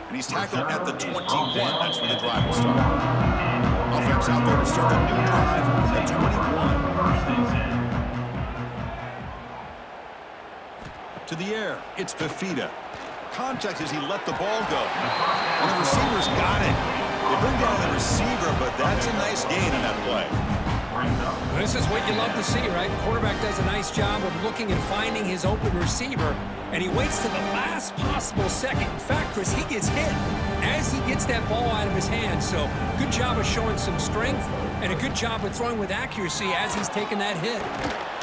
And he's tackled at the 21. That's where the drive will start. Offense out there to start a new drive from the 21. To the air, it's Fafita. Contact as he let the ball go. And the receiver's got it. They bring down the receiver, but that's a nice gain in that play. This is what you love to see, right? Quarterback does a nice job of looking and finding his open receiver, and he waits to the last possible second. In fact, Chris, he gets hit as he gets that ball out of his hands. So good job of showing some strength and a good job of throwing with accuracy as he's taking that hit.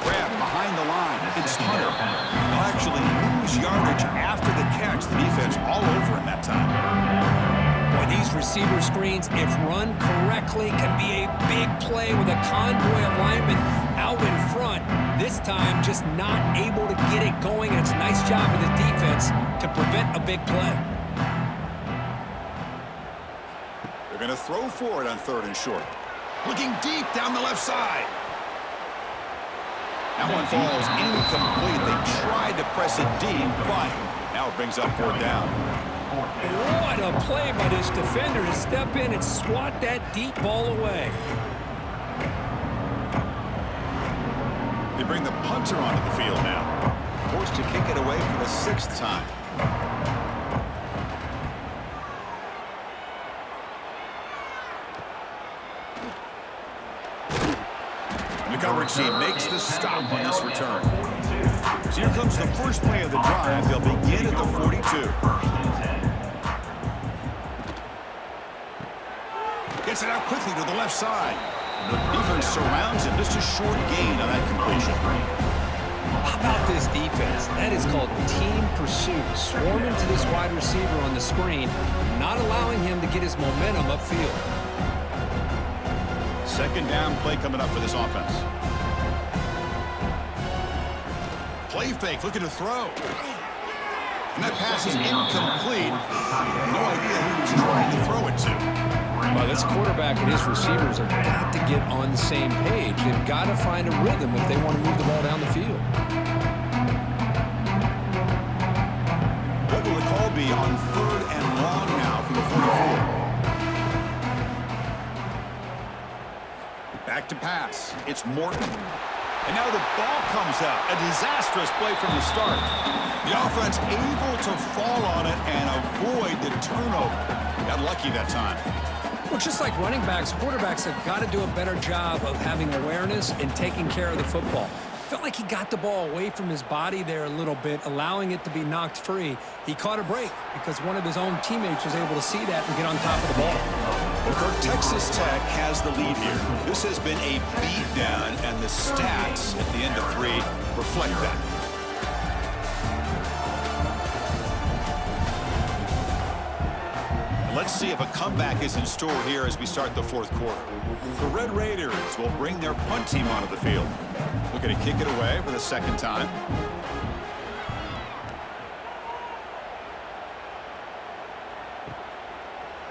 Grab behind the line. It's Hunter. They'll actually lose yardage after the catch. The defense all over him that time. Boy, these receiver screens, if run correctly, can be a big play with a convoy of linemen out in front. This time, just not able to get it going. And it's a nice job of the defense to prevent a big play. They're going to throw for it on 3rd and short. Looking deep down the left side. That one falls incomplete. They tried to press it deep, but now it brings up 4th down. What a play by this defender to step in and swat that deep ball away. They bring the punter onto the field now. Forced to kick it away for the 6th time. The coverage team makes the stop on this return. So here comes the first play of the drive. They'll begin at the 42. Gets it out quickly to the left side. The defense surrounds him. Just a short gain on that completion. How about this defense? That is called team pursuit. Swarming to this wide receiver on the screen, not allowing him to get his momentum upfield. 2nd down play coming up for this offense. Play fake, looking to throw. And that pass is incomplete. No idea who he's trying to throw it to. Well, this quarterback and his receivers have got to get on the same page. They've got to find a rhythm if they want to move the ball down the field. What will the call be on 3rd and long now from the 44? Back to pass. It's Morton. And now the ball comes out. A disastrous play from the start. The offense able to fall on it and avoid the turnover. Got lucky that time. Well, just like running backs, quarterbacks have got to do a better job of having awareness and taking care of the football. Felt like he got the ball away from his body there a little bit, allowing it to be knocked free. He caught a break because one of his own teammates was able to see that and get on top of the ball. Well, Kirk, Texas Tech has the lead here. This has been a beatdown, and the stats at the end of 3 reflect that. Let's see if a comeback is in store here as we start the 4th quarter. The Red Raiders will bring their punt team onto the field. Looking to kick it away for the 2nd time.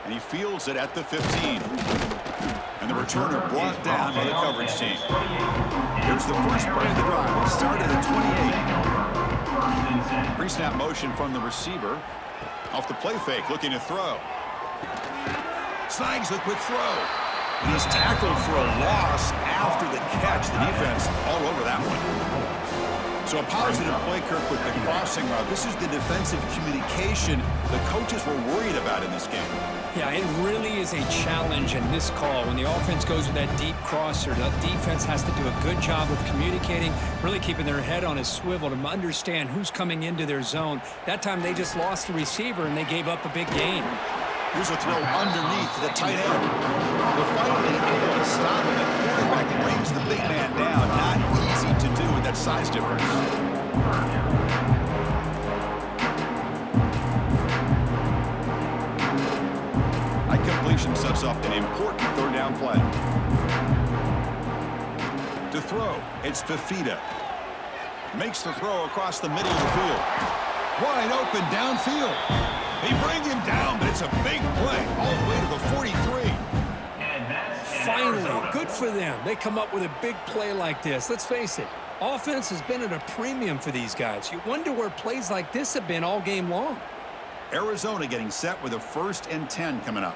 And he fields it at the 15. And the returner brought down by the coverage team. Here's the first play of the drive. It started at 28. Pre-snap motion from the receiver. Off the play fake, looking to throw. Snags the quick throw. And he's tackled for a loss after the catch. The defense all over that one. So a positive play, Kirk, with the crossing route. This is the defensive communication the coaches were worried about in this game. Yeah, it really is a challenge in this call. When the offense goes with that deep crosser, the defense has to do a good job of communicating, really keeping their head on a swivel to understand who's coming into their zone. That time they just lost the receiver and they gave up a big gain. Here's a throw underneath to the tight end. They're finally able to stop him. The quarterback brings the big man down. Not easy to do with that size difference. That completion sets up an important third down play. To throw, it's Fafita. Makes the throw across the middle of the field. Wide open downfield. They bring him down, but it's a big play all the way to the 43. Finally, good for them. They come up with a big play like this. Let's face it, offense has been at a premium for these guys. You wonder where plays like this have been all game long. Arizona getting set with a 1st and 10 coming up.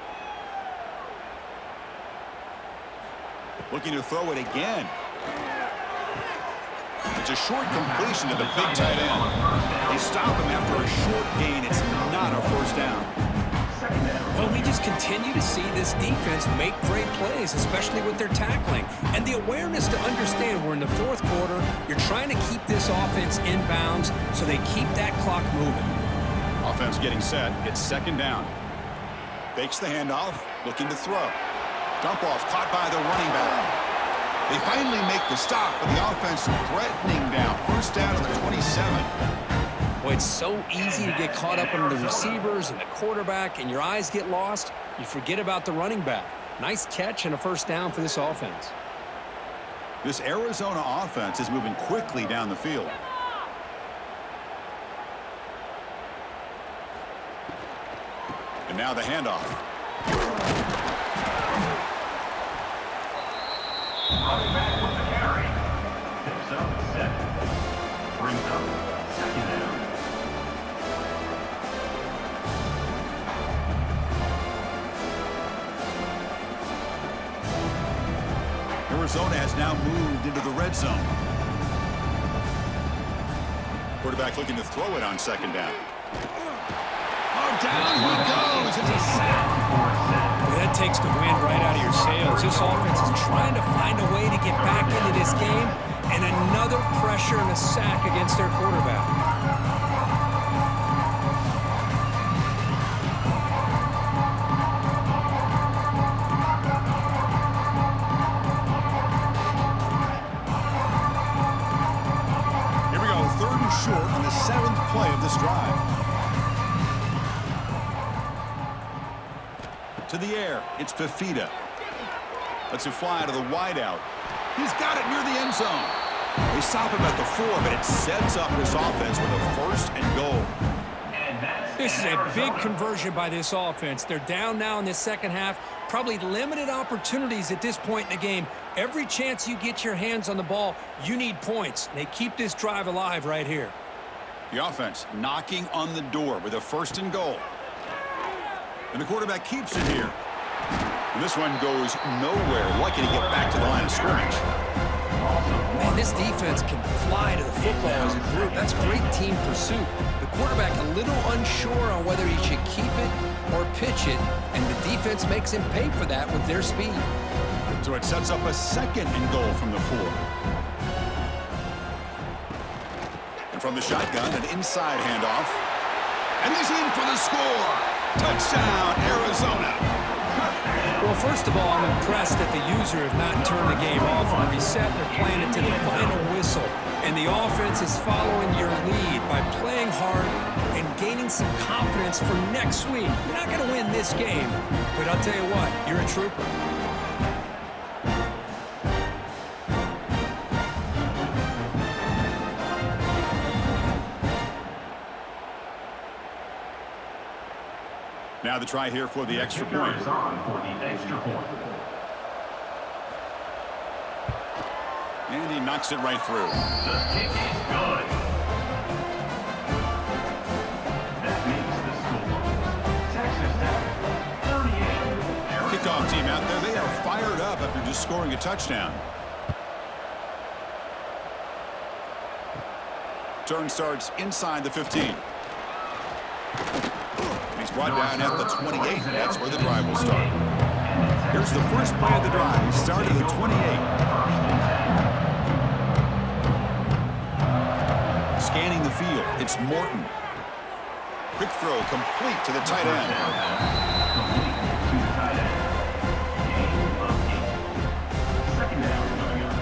Looking to throw it again. It's a short completion to the big tight end. They stop him after a short gain. It's not a first down. Well, we just continue to see this defense make great plays, especially with their tackling. And the awareness to understand we're in the 4th quarter, you're trying to keep this offense in bounds so they keep that clock moving. Offense getting set. It's 2nd down. Fakes the handoff, looking to throw. Dump off caught by the running back. They finally make the stop, but the offense threatening down. First down to the 27. Well, it's so easy to get caught up on the receivers and the quarterback, and your eyes get lost. You forget about the running back. Nice catch and a first down for this offense. This Arizona offense is moving quickly down the field. And now the handoff. Running back with the carry. Picks up 7. Brings up 2nd down. Arizona has now moved into the red zone. Quarterback looking to throw it on 2nd down. Oh, down he goes. It's a sack. That takes the wind right out of your sails. This offense is trying to find a way to get back into this game, and another pressure and a sack against their quarterback. Here we go, 3rd and short on the 7th play of this drive. To the air, it's Fafita. Lets it fly to the wideout. He's got it near the end zone. They stop him at the 4, but it sets up this offense with a 1st and goal. This is a big conversion by this offense. They're down now in the 2nd half. Probably limited opportunities at this point in the game. Every chance you get your hands on the ball, you need points. They keep this drive alive right here. The offense knocking on the door with a 1st and goal. And the quarterback keeps it here. And this one goes nowhere. Lucky to get back to the line of scrimmage. Man, this defense can fly to the football as a group. That's great team pursuit. The quarterback a little unsure on whether he should keep it or pitch it, and the defense makes him pay for that with their speed. So it sets up a 2nd and goal from the 4. And from the shotgun, an inside handoff. And he's in for the score. Touchdown, Arizona. Well, first of all, I'm impressed that the user has not turned the game off on reset. They're playing it to the final whistle. And the offense is following your lead by playing hard and gaining some confidence for next week. You're not going to win this game, but I'll tell you what, you're a trooper. Now the try here for the extra Kicker point. is on for the extra point. And he knocks it right through. The kick is good. That makes the score. Texas Tech, 38. Kickoff team out there. They are fired up after just scoring a touchdown. Turn starts inside the 15. He's brought down at the 28. That's where the drive will start. Here's the first play of the drive. Start at the 28. Scanning the field. It's Morton. Quick throw complete to the tight end. Complete to the tight end. Gain of 8. Second down coming up.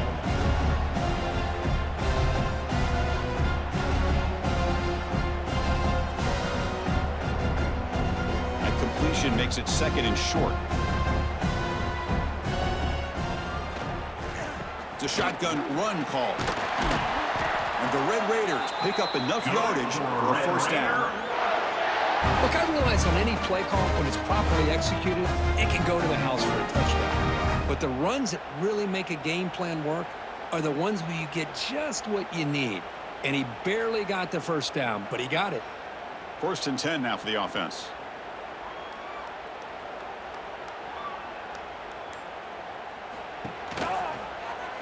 That completion makes it second and short. It's a shotgun run call. And the Red Raiders pick up enough yardage for a first down. Look, I realize on any play call, when it's properly executed, it can go to the house for a touchdown. But the runs that really make a game plan work are the ones where you get just what you need. And he barely got the first down, but he got it. First and 10 now for the offense.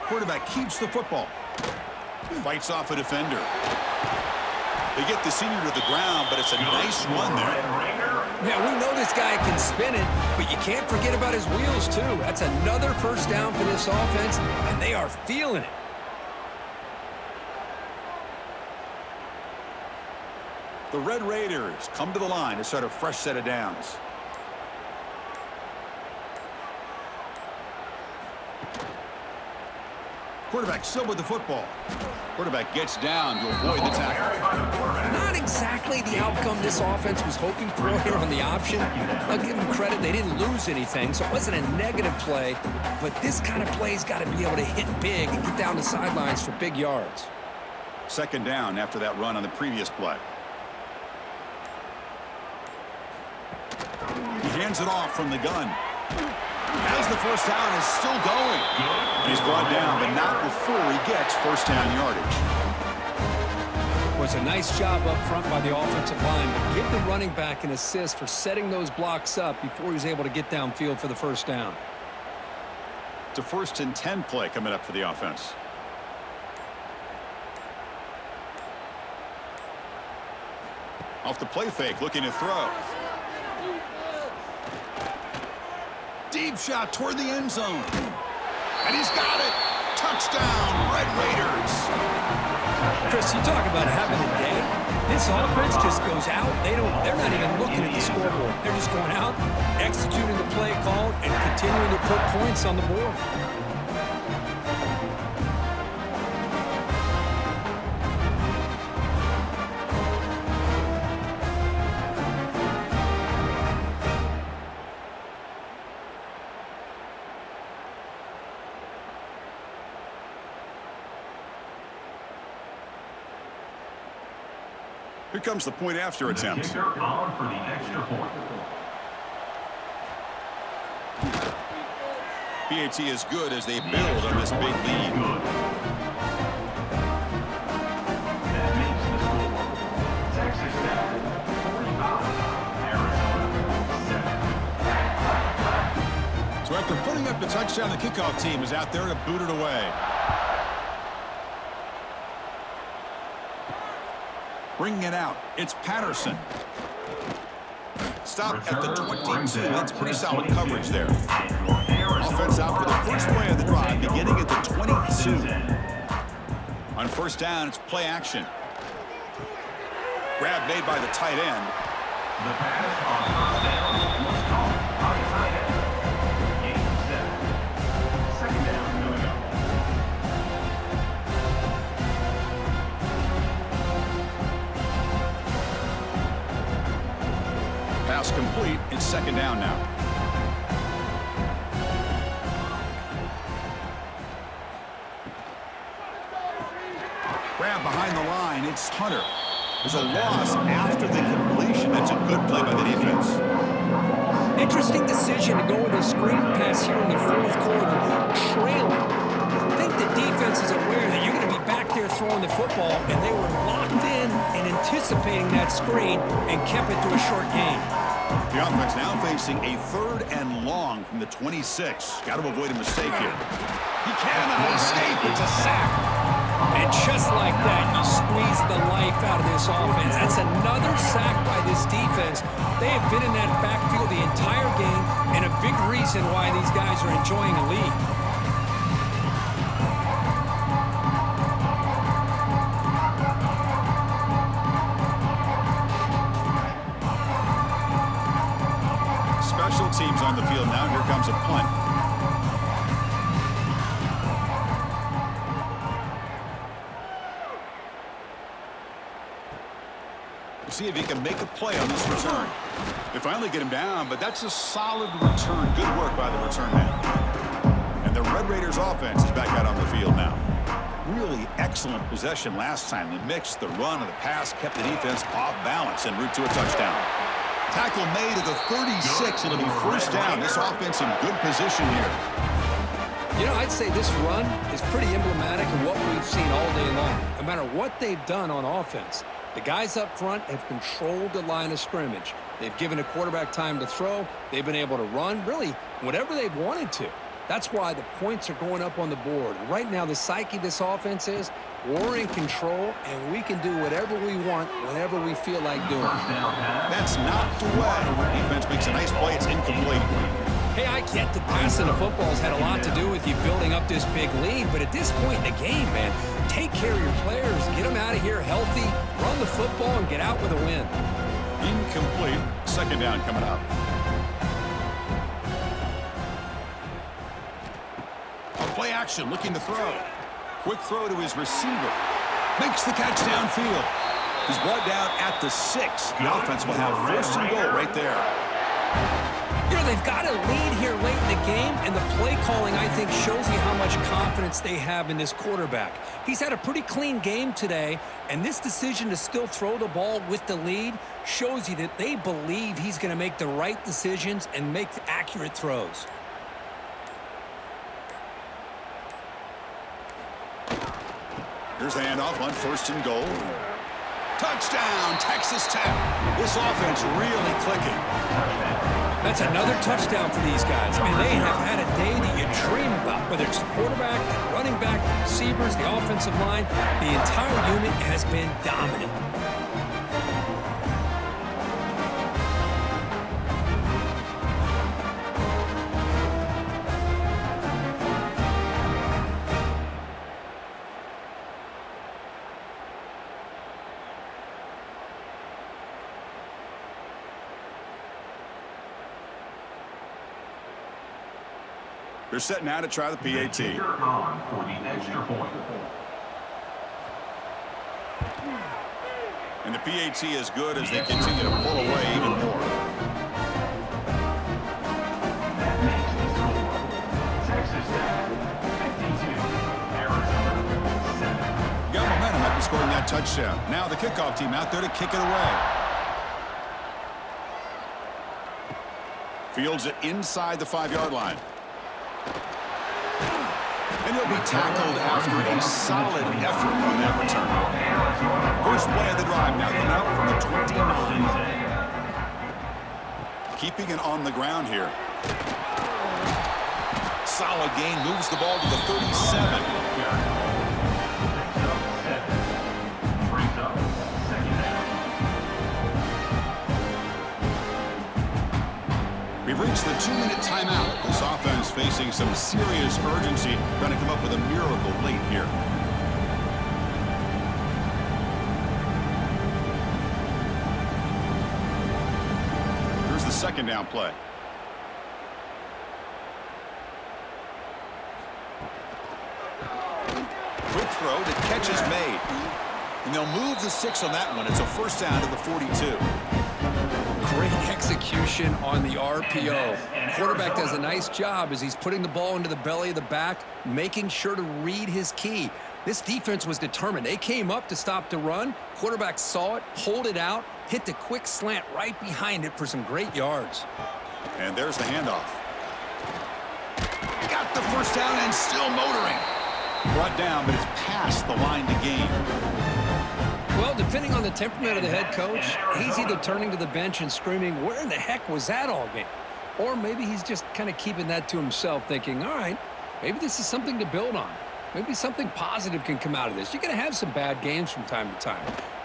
Quarterback keeps the football. Fights off a defender. They get the senior to the ground, but it's a nice run there. Yeah, we know this guy can spin it, but you can't forget about his wheels, too. That's another first down for this offense, and they are feeling it. The Red Raiders come to the line to start a fresh set of downs. Quarterback still with the football. Quarterback gets down to avoid the tackle. Not exactly the outcome this offense was hoping for here on the option. I'll give them credit. They didn't lose anything, so it wasn't a negative play. But this kind of play's got to be able to hit big and get down the sidelines for big yards. Second down after that run on the previous play. He hands it off from the gun. As the first down is still going. And he's brought down, but not before he gets first down yardage. Was a nice job up front by the offensive line, but give the running back an assist for setting those blocks up before he was able to get downfield for the first down. It's a first and 10 play coming up for the offense. Off the play fake, looking to throw. Deep shot toward the end zone. And he's got it. Touchdown, Red Raiders. Chris, you talk about having a day. This offense just goes out. They're not even looking at the scoreboard. They're just going out, executing the play call, and continuing to put points on the board. Here comes the point after attempt. The kicker on for the extra point. PAT is good as they build on this big lead. Good. That makes the score. Texas Tech, 45. Arizona, 7. So after putting up the touchdown, the kickoff team is out there to boot it away. Bringing it out, it's Patterson. Stop at the 22. That's pretty solid coverage there. Offense out for the first play of the drive, beginning at the 22. On first down, it's play action. Grab made by the tight end. The pass on first down was caught by the tight end. Gain of 7. Second down coming up. Pass complete. It's second down now. Grab behind the line. It's Hunter. There's a loss after the completion. That's a good play by the defense. Interesting decision to go with a screen pass here in the fourth quarter, trailing. I think the defense is aware that you're going to be back there throwing the football, and they were locked in and anticipating that screen and kept it to a short gain. The offense now facing a 3rd and long from the 26. Got to avoid a mistake here. He cannot escape. It's a sack. And just like that, you squeeze the life out of this offense. That's another sack by this defense. They have been in that backfield the entire game, and a big reason why these guys are enjoying a lead. Special teams on the field now. Here comes a punt. See if he can make a play on this return. They finally get him down, but that's a solid return. Good work by the return man. And the Red Raiders offense is back out on the field now. Really excellent possession last time. The mix, the run, and the pass kept the defense off balance en route to a touchdown. Tackle made at the 36. It'll be first down. This offense in good position here. You know, I'd say this run is pretty emblematic of what we've seen all day long. No matter what they've done on offense, the guys up front have controlled the line of scrimmage. They've given a quarterback time to throw. They've been able to run, really, whatever they've wanted to. That's why the points are going up on the board. Right now, the psyche of this offense is we're in control, and we can do whatever we want whenever we feel like doing it. That's knocked away. Defense makes a nice play. It's incomplete. Hey, I get that passing the football's had a lot to do with you building up this big lead, but at this point in the game, man, take care of your players. Get them out of here healthy, run the football, and get out with a win. Incomplete. Second down coming up. On play action, looking to throw. Quick throw to his receiver. Makes the catch downfield. He's brought down at the 6. The offense will have first and goal right there. You know, they've got a lead here late in the game, and the play calling, I think, shows you how much confidence they have in this quarterback. He's had a pretty clean game today, and this decision to still throw the ball with the lead shows you that they believe he's going to make the right decisions and make accurate throws. Here's the handoff on first and goal. Touchdown, Texas Tech. This offense really clicking. That's another touchdown for these guys. I mean, they have had a day that you dream about, whether it's the quarterback, the running back, the receivers, the offensive line. The entire unit has been dominant. They're set now to try the PAT. On for the extra point. And the PAT is good as they continue to pull away even more. That makes the score. Texas Tech 52, Arizona 7. Got momentum after scoring that touchdown. Now the kickoff team out there to kick it away. Fields it inside the 5-yard line. And he'll be tackled after a solid effort on that return. First play of the drive now coming out from the 29. Keeping it on the ground here. Solid gain, moves the ball to the 37. Brings up second down. We've reached the 2-minute timeout. This offense facing some serious urgency, trying to come up with a miracle late here. Here's the second down play. Quick throw, the catch is made. And they'll move the 6 on that one. It's a first down to the 42. Great execution on the RPO. Quarterback does a nice job as he's putting the ball into the belly of the back, making sure to read his key. This defense was determined. They came up to stop the run. Quarterback saw it, pulled it out, hit the quick slant right behind it for some great yards. And there's the handoff. Got the first down and still motoring. Brought down, but it's past the line to gain. Well, depending on the temperament of the head coach, he's either turning to the bench and screaming, where in the heck was that all game? Or maybe he's just kind of keeping that to himself, thinking, all right, maybe this is something to build on. Maybe something positive can come out of this. You're going to have some bad games from time to time.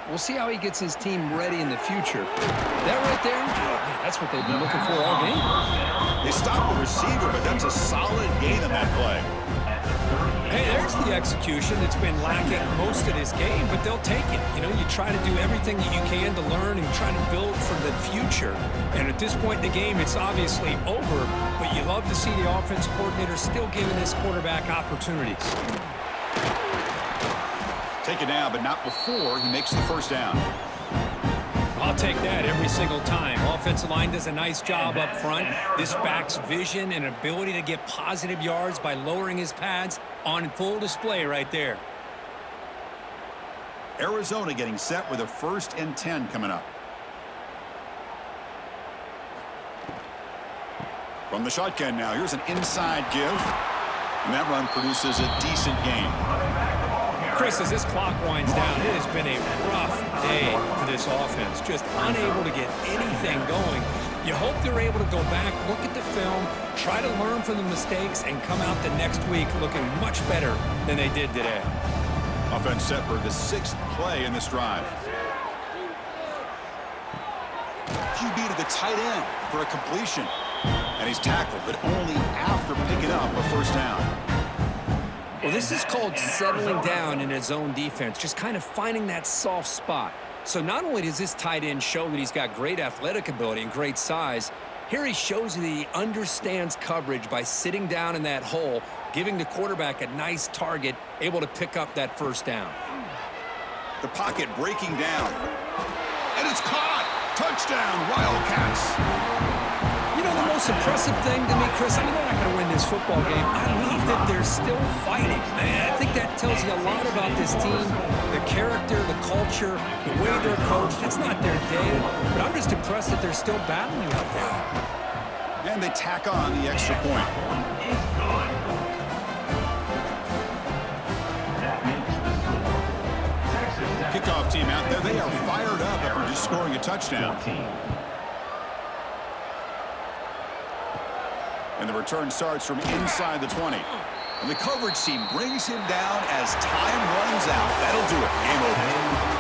We'll see how he gets his team ready in the future. That right there, man, that's what they've been looking for all game. They stopped the receiver, but that's a solid gain on that play. Hey, there's the execution that's been lacking most of this game, but they'll take it. You know, you try to do everything that you can to learn and try to build for the future. And at this point in the game, it's obviously over, but you love to see the offense coordinator still giving this quarterback opportunities. Take it down, but not before he makes the first down. I'll take that every single time. Offensive line does a nice job up front. This back's vision and ability to get positive yards by lowering his pads on full display right there. Arizona getting set with a 1st and 10 coming up. From the shotgun now, here's an inside give. And that run produces a decent gain. Chris, as this clock winds down, it has been a rough day for this offense. Just unable to get anything going. You hope they're able to go back, look at the film, try to learn from the mistakes, and come out the next week looking much better than they did today. Offense set for the 6th play in this drive. QB to the tight end for a completion. And he's tackled, but only after picking up a first down. Well, this is called settling down in his own defense, just kind of finding that soft spot. So not only does this tight end show that he's got great athletic ability and great size, here he shows you that he understands coverage by sitting down in that hole, giving the quarterback a nice target, able to pick up that first down. The pocket breaking down. And it's caught! Touchdown, Wildcats! You know, the most impressive thing to me, Chris, I mean, they're not going to win this football game. I love that they're still fighting. I think that tells you a lot about this team, the character, the culture, the way they're coached. It's not their day, but I'm just impressed that they're still battling out there. And they tack on the extra point. Kickoff team out there, they are fired up after just scoring a touchdown. And the return starts from inside the 20. And the coverage team brings him down as time runs out. That'll do it. Game over.